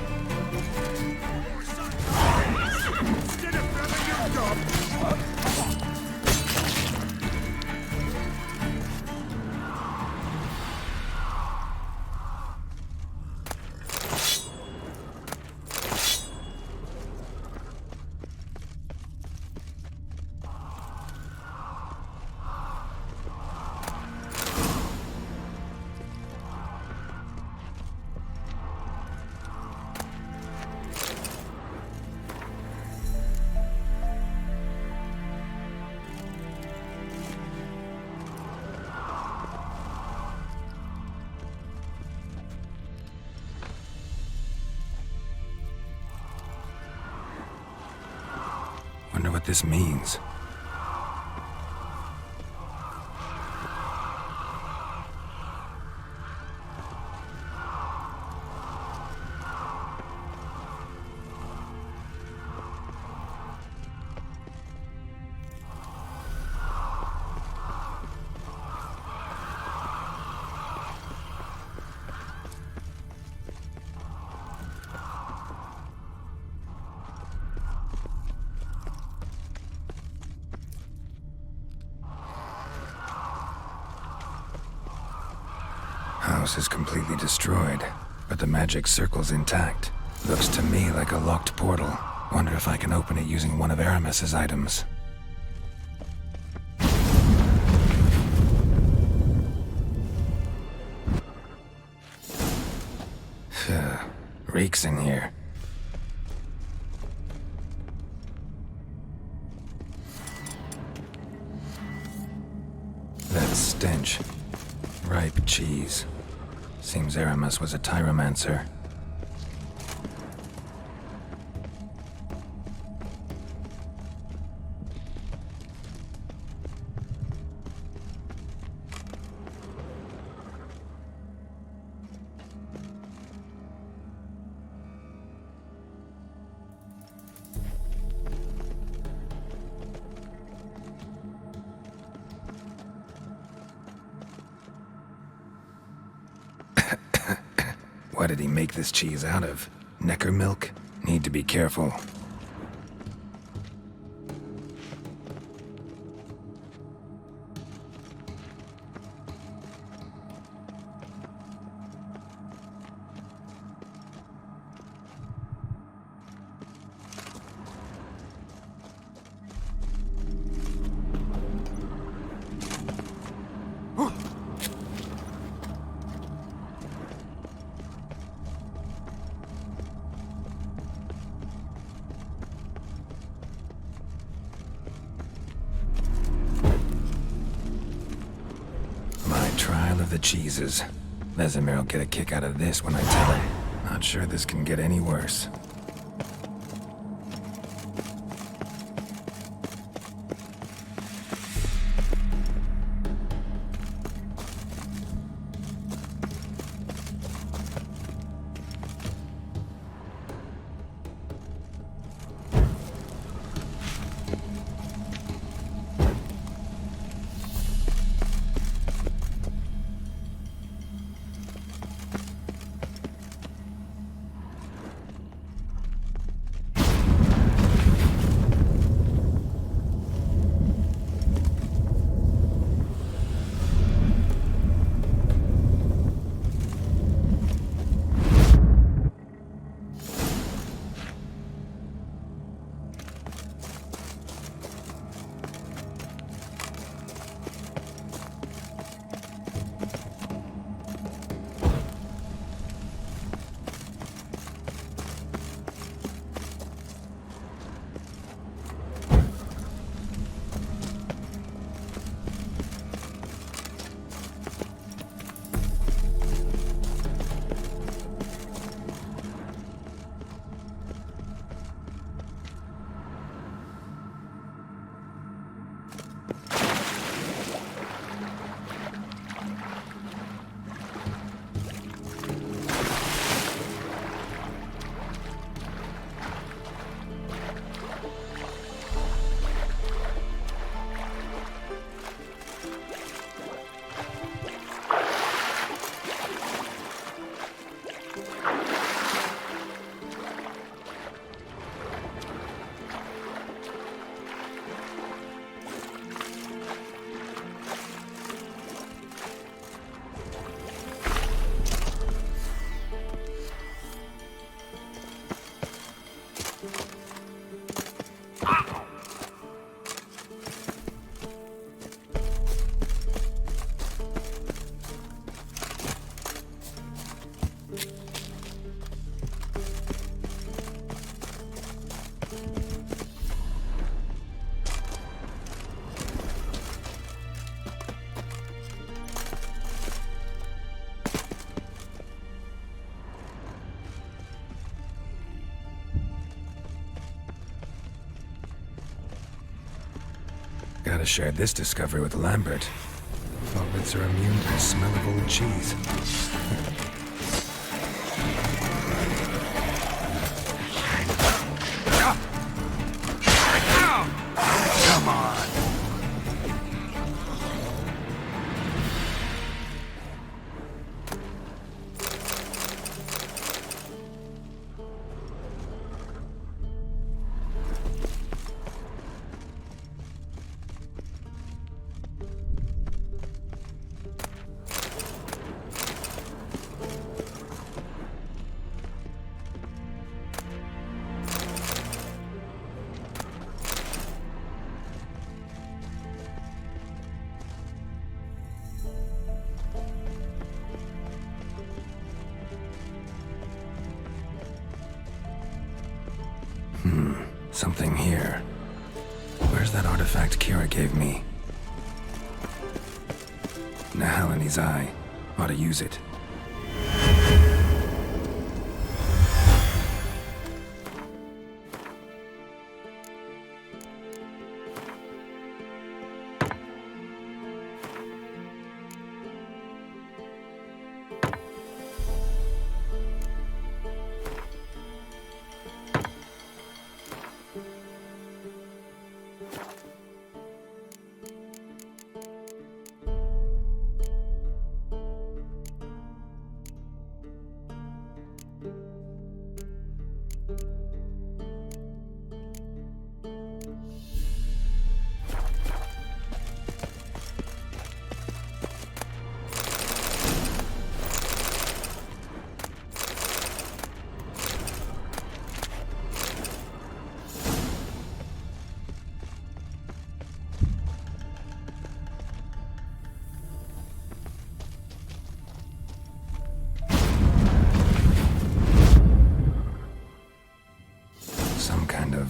Wonder what this means. House is completely destroyed, but the magic circle's intact. Looks to me like a locked portal. Wonder if I can open it using one of Aramis's items. Reeks in here. That stench. Ripe cheese. Seems Aramis was a tyromancer. What did he make this cheese out of? Necker milk? Need to be careful. Trial of the cheeses. Vesemir will get a kick out of this when I tell him. Not sure this can get any worse. Gotta share this discovery with Lambert. Hobbits are immune to the smell of old cheese. Come on. Something here. Where's that artifact Kira gave me? Nahalani's eye. Ought to use it.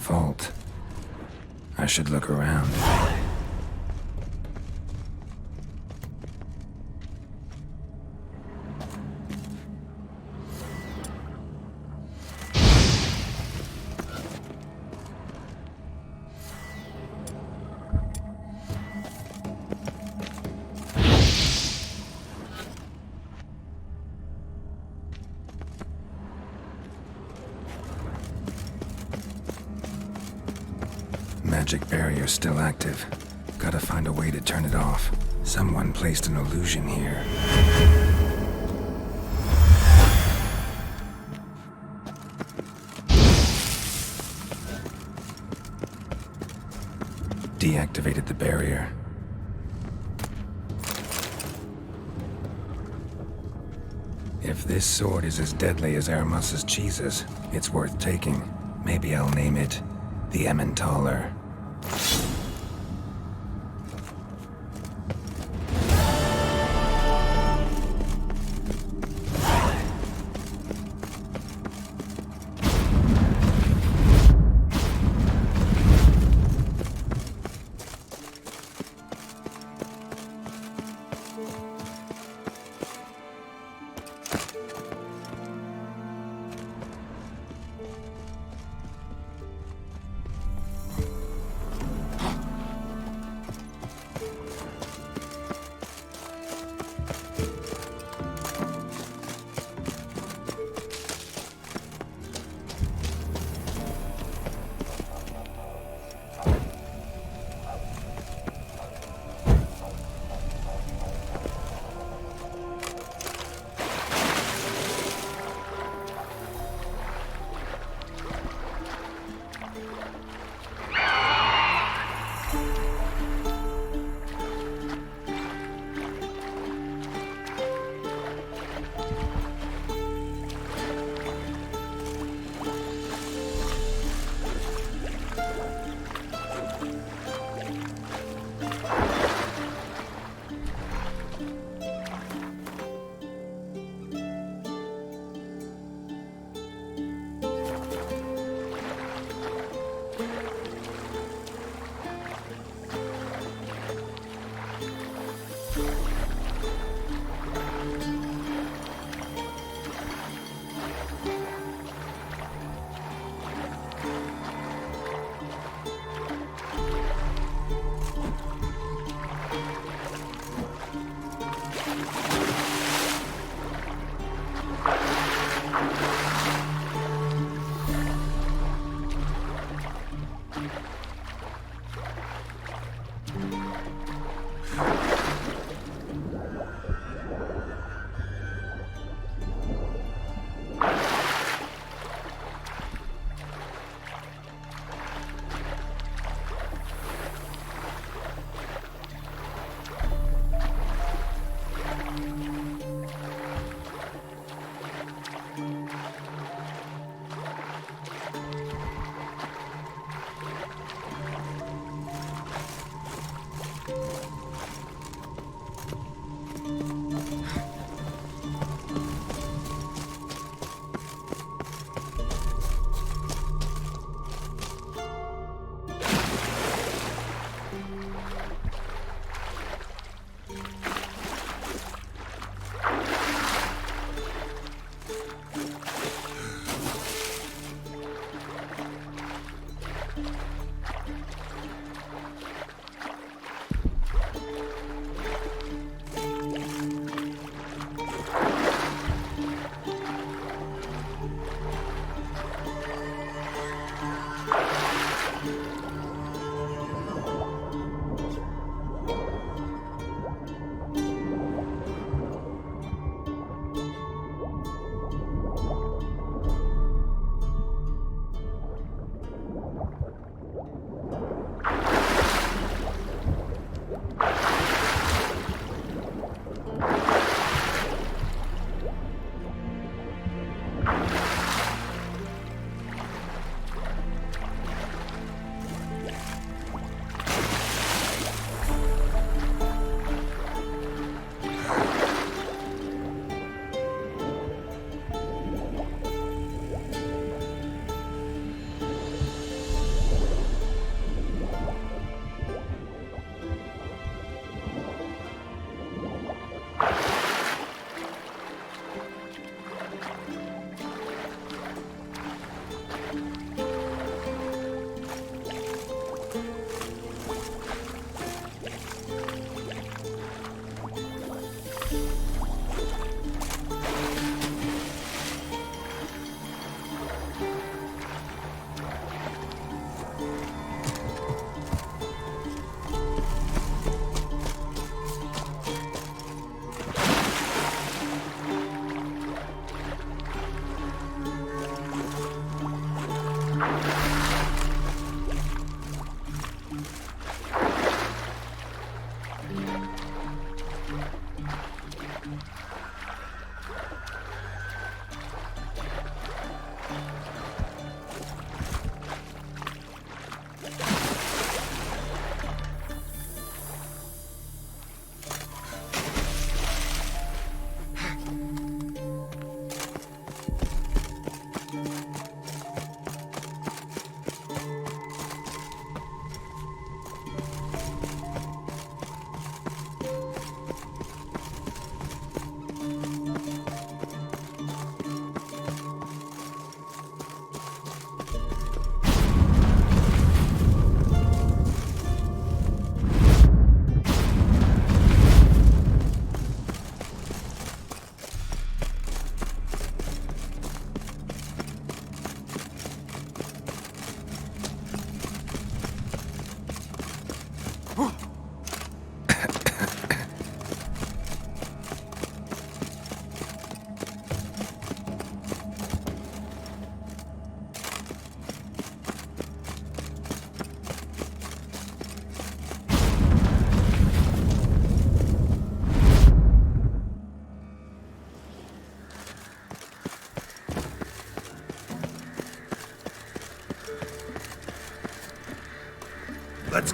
Vault. I should look around. Magic barrier still active. Gotta find a way to turn it off. Someone placed an illusion here. Deactivated the barrier. If this sword is as deadly as Aramus's cheeses, it's worth taking. Maybe I'll name it the Emmentaler.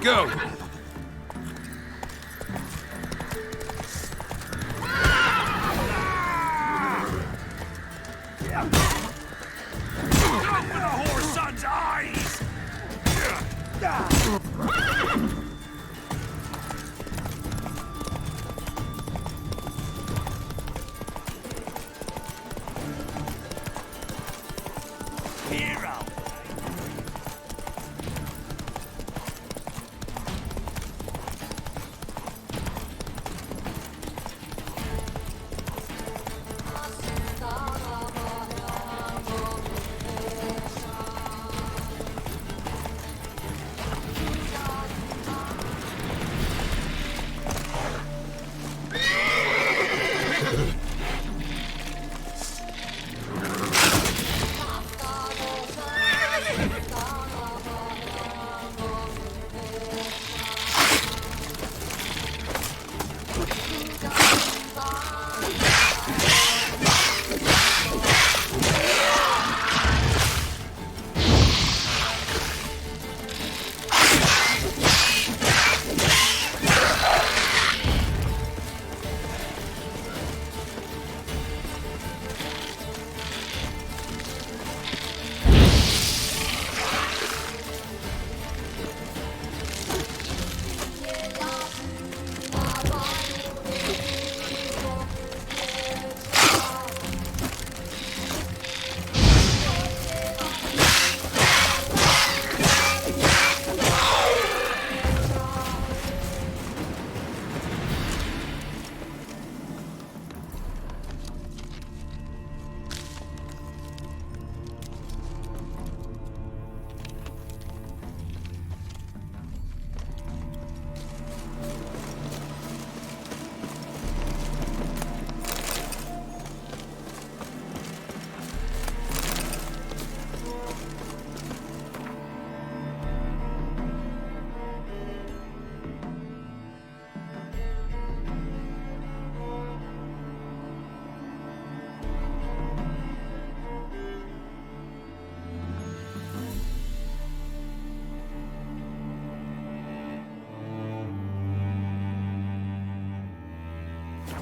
Let's go! Open a whore's son's eyes! Hero!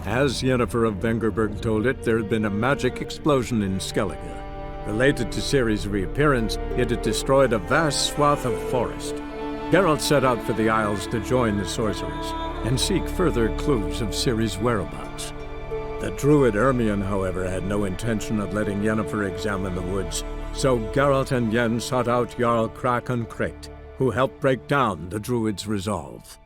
As Yennefer of Vengerberg told it, there had been a magic explosion in Skellige. Related to Ciri's reappearance, it had destroyed a vast swath of forest. Geralt set out for the Isles to join the sorcerers and seek further clues of Ciri's whereabouts. The druid Ermion, however, had no intention of letting Yennefer examine the woods, so Geralt and Yen sought out Jarl Kraken Krekt, who helped break down the druid's resolve.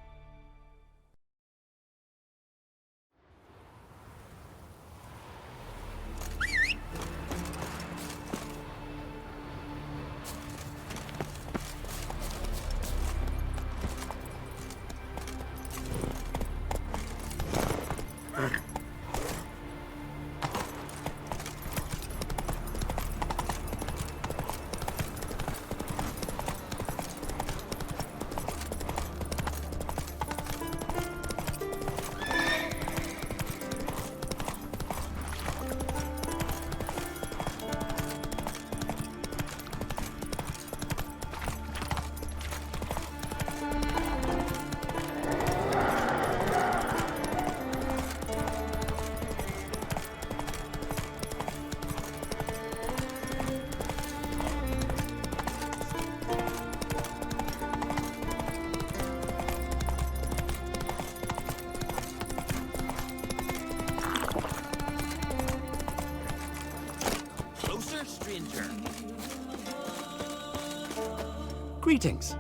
Greetings.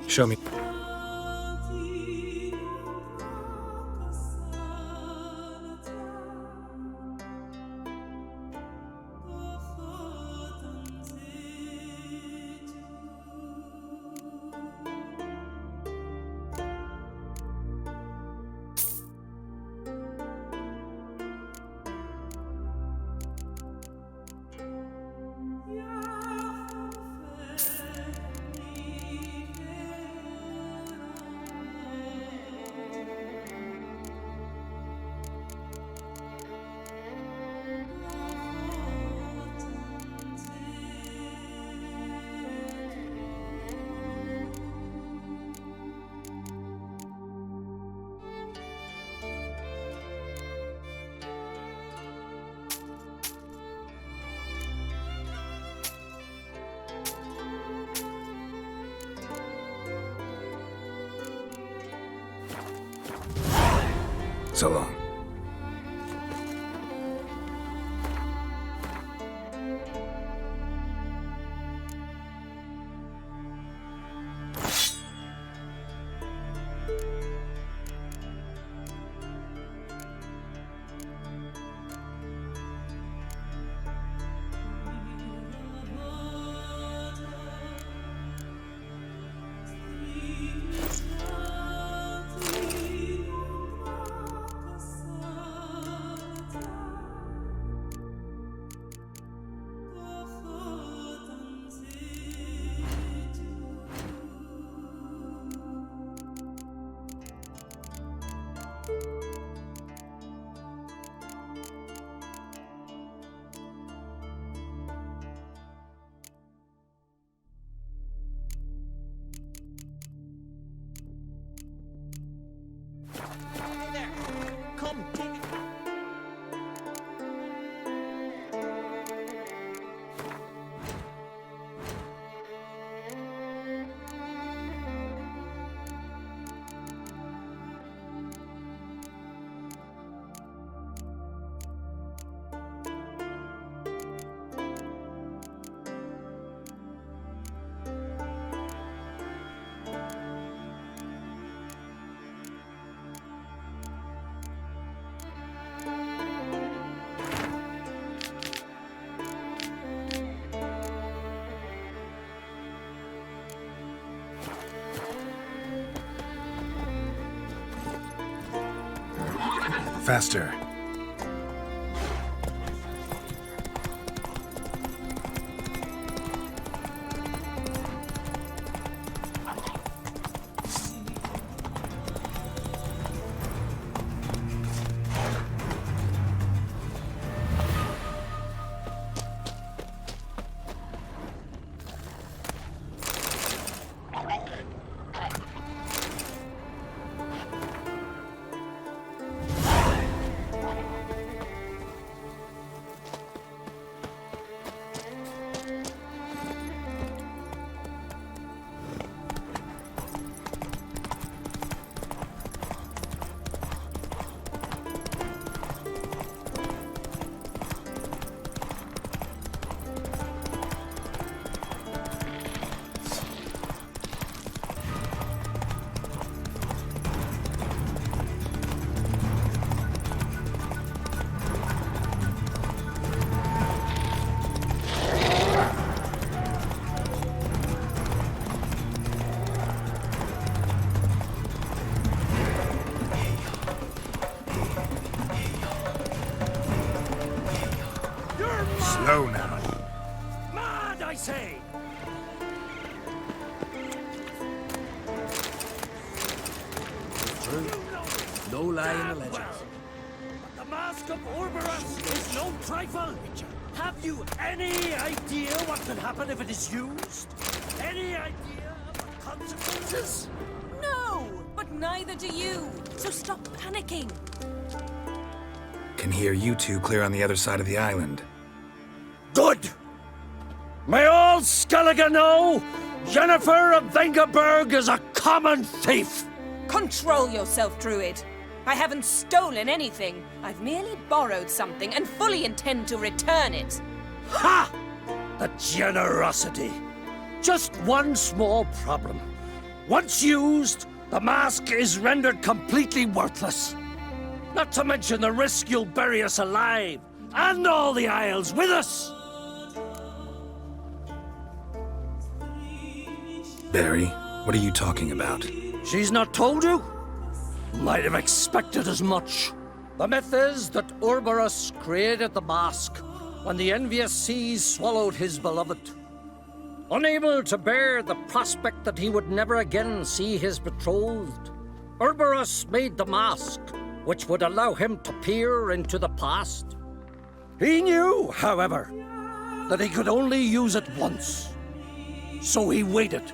Show me. So long. Faster. Slow now. Mad, I say! True. No lie in the legends. The Mask of Orberus is no trifle. Have you any idea what could happen if it is used? Any idea of the consequences? No, but neither do you. So stop panicking. Can hear you two clear on the other side of the island. Good! May all Skellige know Jennifer of Vengerberg is a common thief! Control yourself, Druid. I haven't stolen anything. I've merely borrowed something and fully intend to return it. Ha! The generosity. Just one small problem. Once used, the mask is rendered completely worthless. Not to mention the risk you'll bury us alive, and all the Isles with us! Barry, what are you talking about? She's not told you? Might have expected as much. The myth is that Orberus created the mask when the envious seas swallowed his beloved. Unable to bear the prospect that he would never again see his betrothed, Orberus made the mask, which would allow him to peer into the past. He knew, however, that he could only use it once. So he waited.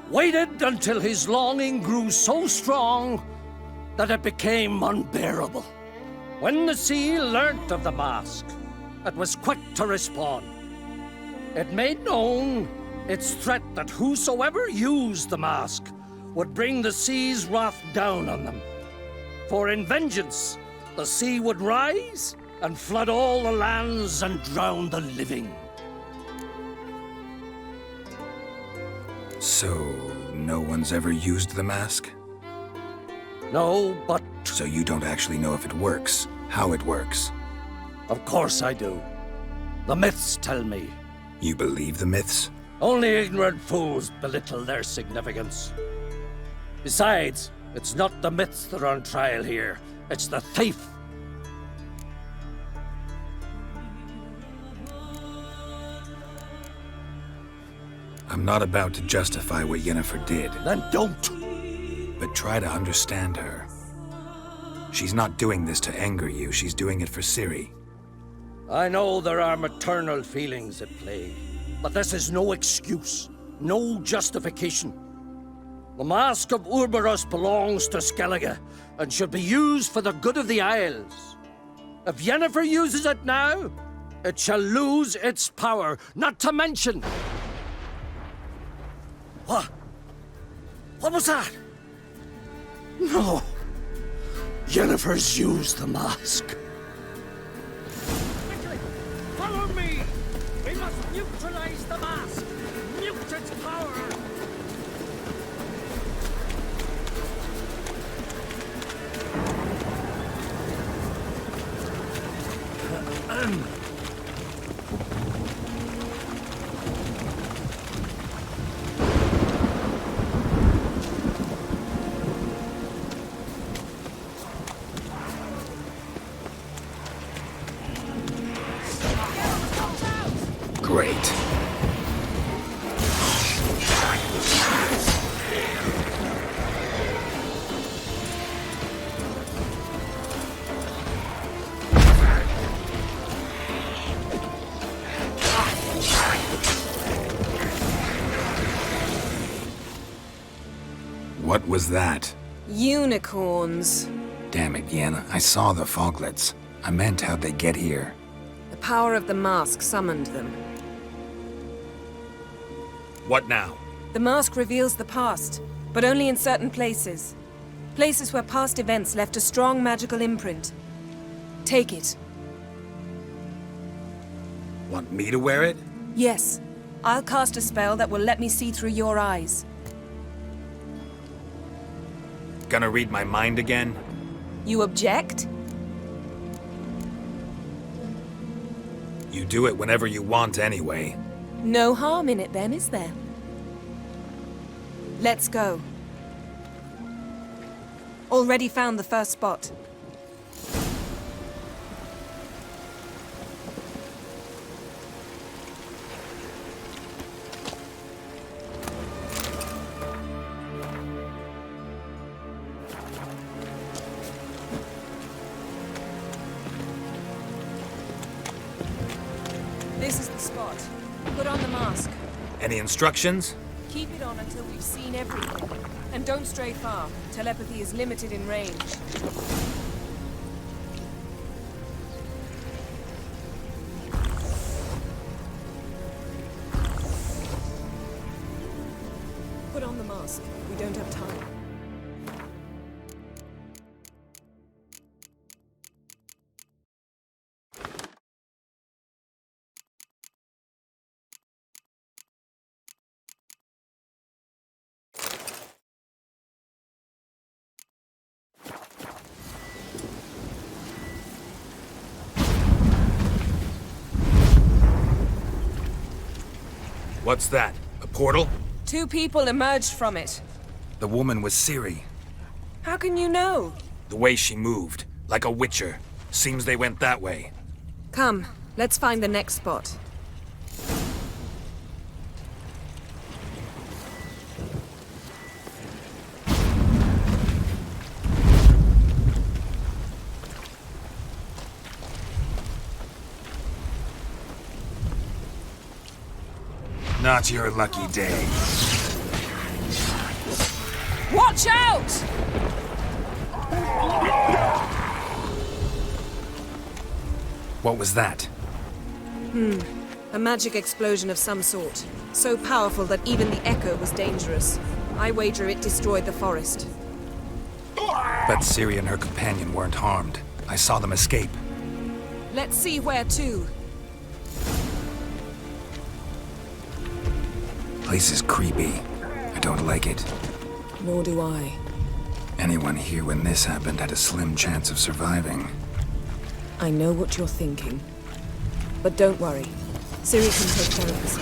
Waited until his longing grew so strong that it became unbearable. When the sea learnt of the mask, it was quick to respond. It made known its threat that whosoever used the mask would bring the sea's wrath down on them. For in vengeance, the sea would rise and flood all the lands and drown the living. So, no one's ever used the mask? No, but... So you don't actually know if it works, how it works? Of course I do. The myths tell me. You believe the myths? Only ignorant fools belittle their significance. Besides, it's not the myths that are on trial here. It's the thief. I'm not about to justify what Yennefer did. Then don't! But try to understand her. She's not doing this to anger you, she's doing it for Ciri. I know there are maternal feelings at play, but this is no excuse, no justification. The Mask of Urberus belongs to Skellige, and should be used for the good of the Isles. If Yennefer uses it now, it shall lose its power, not to mention... What? What was that? No. Yennefer's used the mask. Quickly, follow me! We must neutralize the mask! Mute its power! Great. What was that? Unicorns. Damn it, Yenna. I saw the foglets. I meant how'd they get here? The power of the mask summoned them. What now? The mask reveals the past, but only in certain places. Places where past events left a strong magical imprint. Take it. Want me to wear it? Yes. I'll cast a spell that will let me see through your eyes. Gonna read my mind again? You object? You do it whenever you want anyway. No harm in it then, is there? Let's go. Already found the first spot. This is the spot. Put on the mask. Any instructions? Keep it on until we've seen everything. And don't stray far. Telepathy is limited in range. Put on the mask. We don't have time. What's that? A portal? 2 people emerged from it. The woman was Ciri. How can you know? The way she moved, like a witcher. Seems they went that way. Come, let's find the next spot. Not your lucky day. Watch out! What was that? A magic explosion of some sort. So powerful that even the echo was dangerous. I wager it destroyed the forest. Bet Ciri and her companion weren't harmed. I saw them escape. Let's see where to. Place is creepy. I don't like it. Nor do I. Anyone here when this happened had a slim chance of surviving. I know what you're thinking. But don't worry. Ciri can take care of this.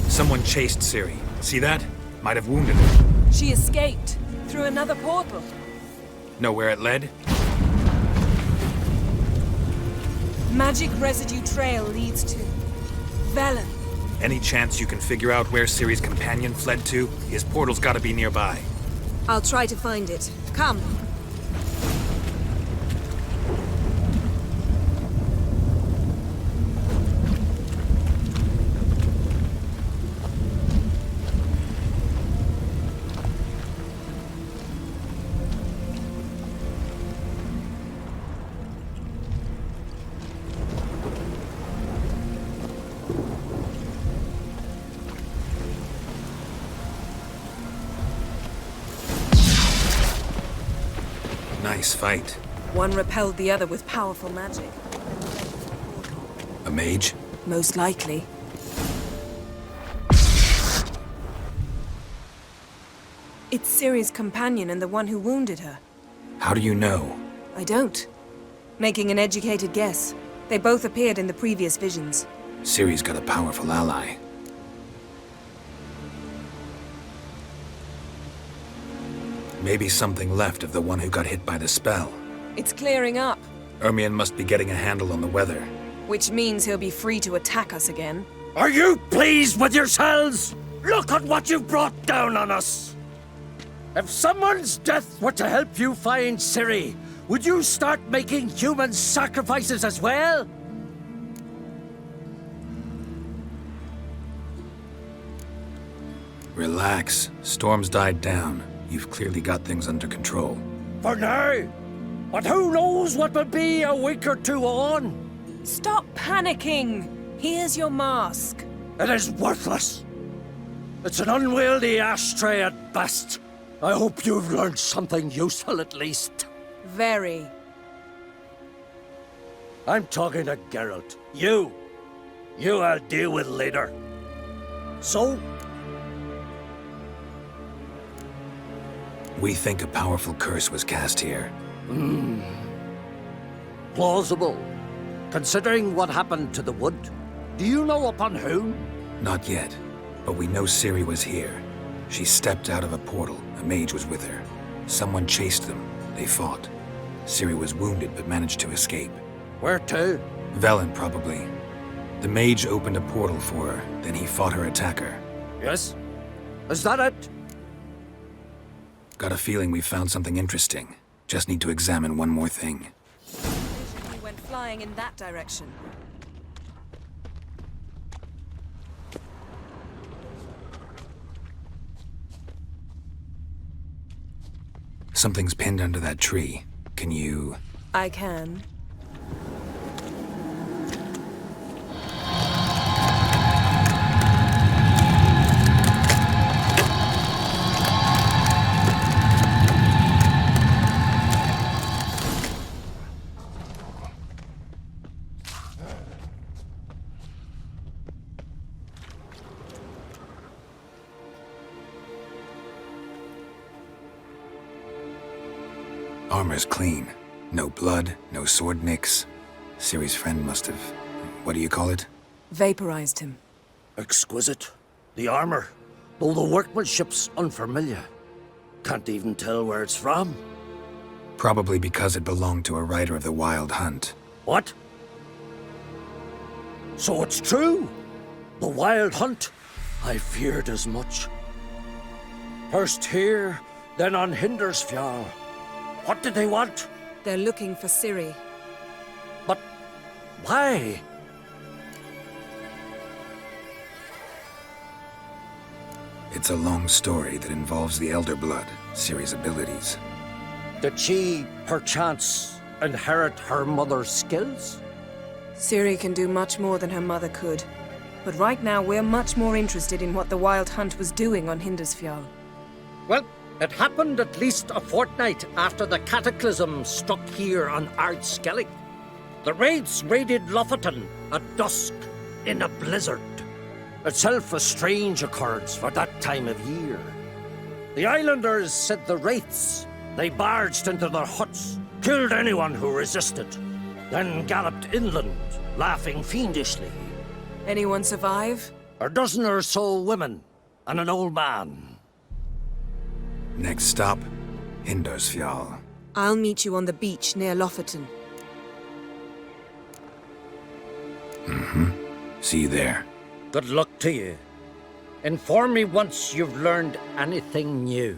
Someone chased Ciri. See that? Might have wounded her. She escaped through another portal. Know where it led? Magic residue trail leads to Velen. Any chance you can figure out where Ciri's companion fled to? His portal's gotta be nearby. I'll try to find it. Come. Nice fight. One repelled the other with powerful magic. A mage? Most likely. It's Ciri's companion and the one who wounded her. How do you know? I don't. Making an educated guess. They both appeared in the previous visions. Ciri's got a powerful ally. Maybe something left of the one who got hit by the spell. It's clearing up. Ermion must be getting a handle on the weather. Which means he'll be free to attack us again. Are you pleased with yourselves? Look at what you've brought down on us! If someone's death were to help you find Ciri, would you start making human sacrifices as well? Relax. Storm's died down. You've clearly got things under control. For now. But who knows what will be a week or two on? Stop panicking! Here's your mask. It is worthless. It's an unwieldy ashtray at best. I hope you've learned something useful at least. Very. I'm talking to Geralt. You I'll deal with later. So? We think a powerful curse was cast here. Plausible. Considering what happened to the wood, do you know upon whom? Not yet, but we know Ciri was here. She stepped out of a portal. A mage was with her. Someone chased them. They fought. Ciri was wounded but managed to escape. Where to? Velen, probably. The mage opened a portal for her, then he fought her attacker. Yes? Is that it? Got a feeling we found something interesting. Just need to examine one more thing. He went flying in that direction. Something's pinned under that tree. Can you... I can. Armor's clean. No blood, no sword nicks. Ciri's friend must have... what do you call it? Vaporized him. Exquisite. The armor, though the workmanship's unfamiliar. Can't even tell where it's from. Probably because it belonged to a rider of the Wild Hunt. What? So it's true? The Wild Hunt? I feared as much. First here, then on Hindersfjall. What did they want? They're looking for Ciri. But why? It's a long story that involves the Elder Blood, Ciri's abilities. Did she, perchance, inherit her mother's skills? Ciri can do much more than her mother could. But right now, we're much more interested in what the Wild Hunt was doing on Hindersfjall. Well, it happened at least a fortnight after the cataclysm struck here on Ardskellig. The raids raided Lofoten at dusk in a blizzard. Itself a strange occurrence for that time of year. The islanders said the wraiths. They barged into their huts, killed anyone who resisted, then galloped inland, laughing fiendishly. Anyone survive? A dozen or so women, and an old man. Next stop, Hindersfjall. I'll meet you on the beach near Lofoten. See you there. Good luck to you. Inform me once you've learned anything new.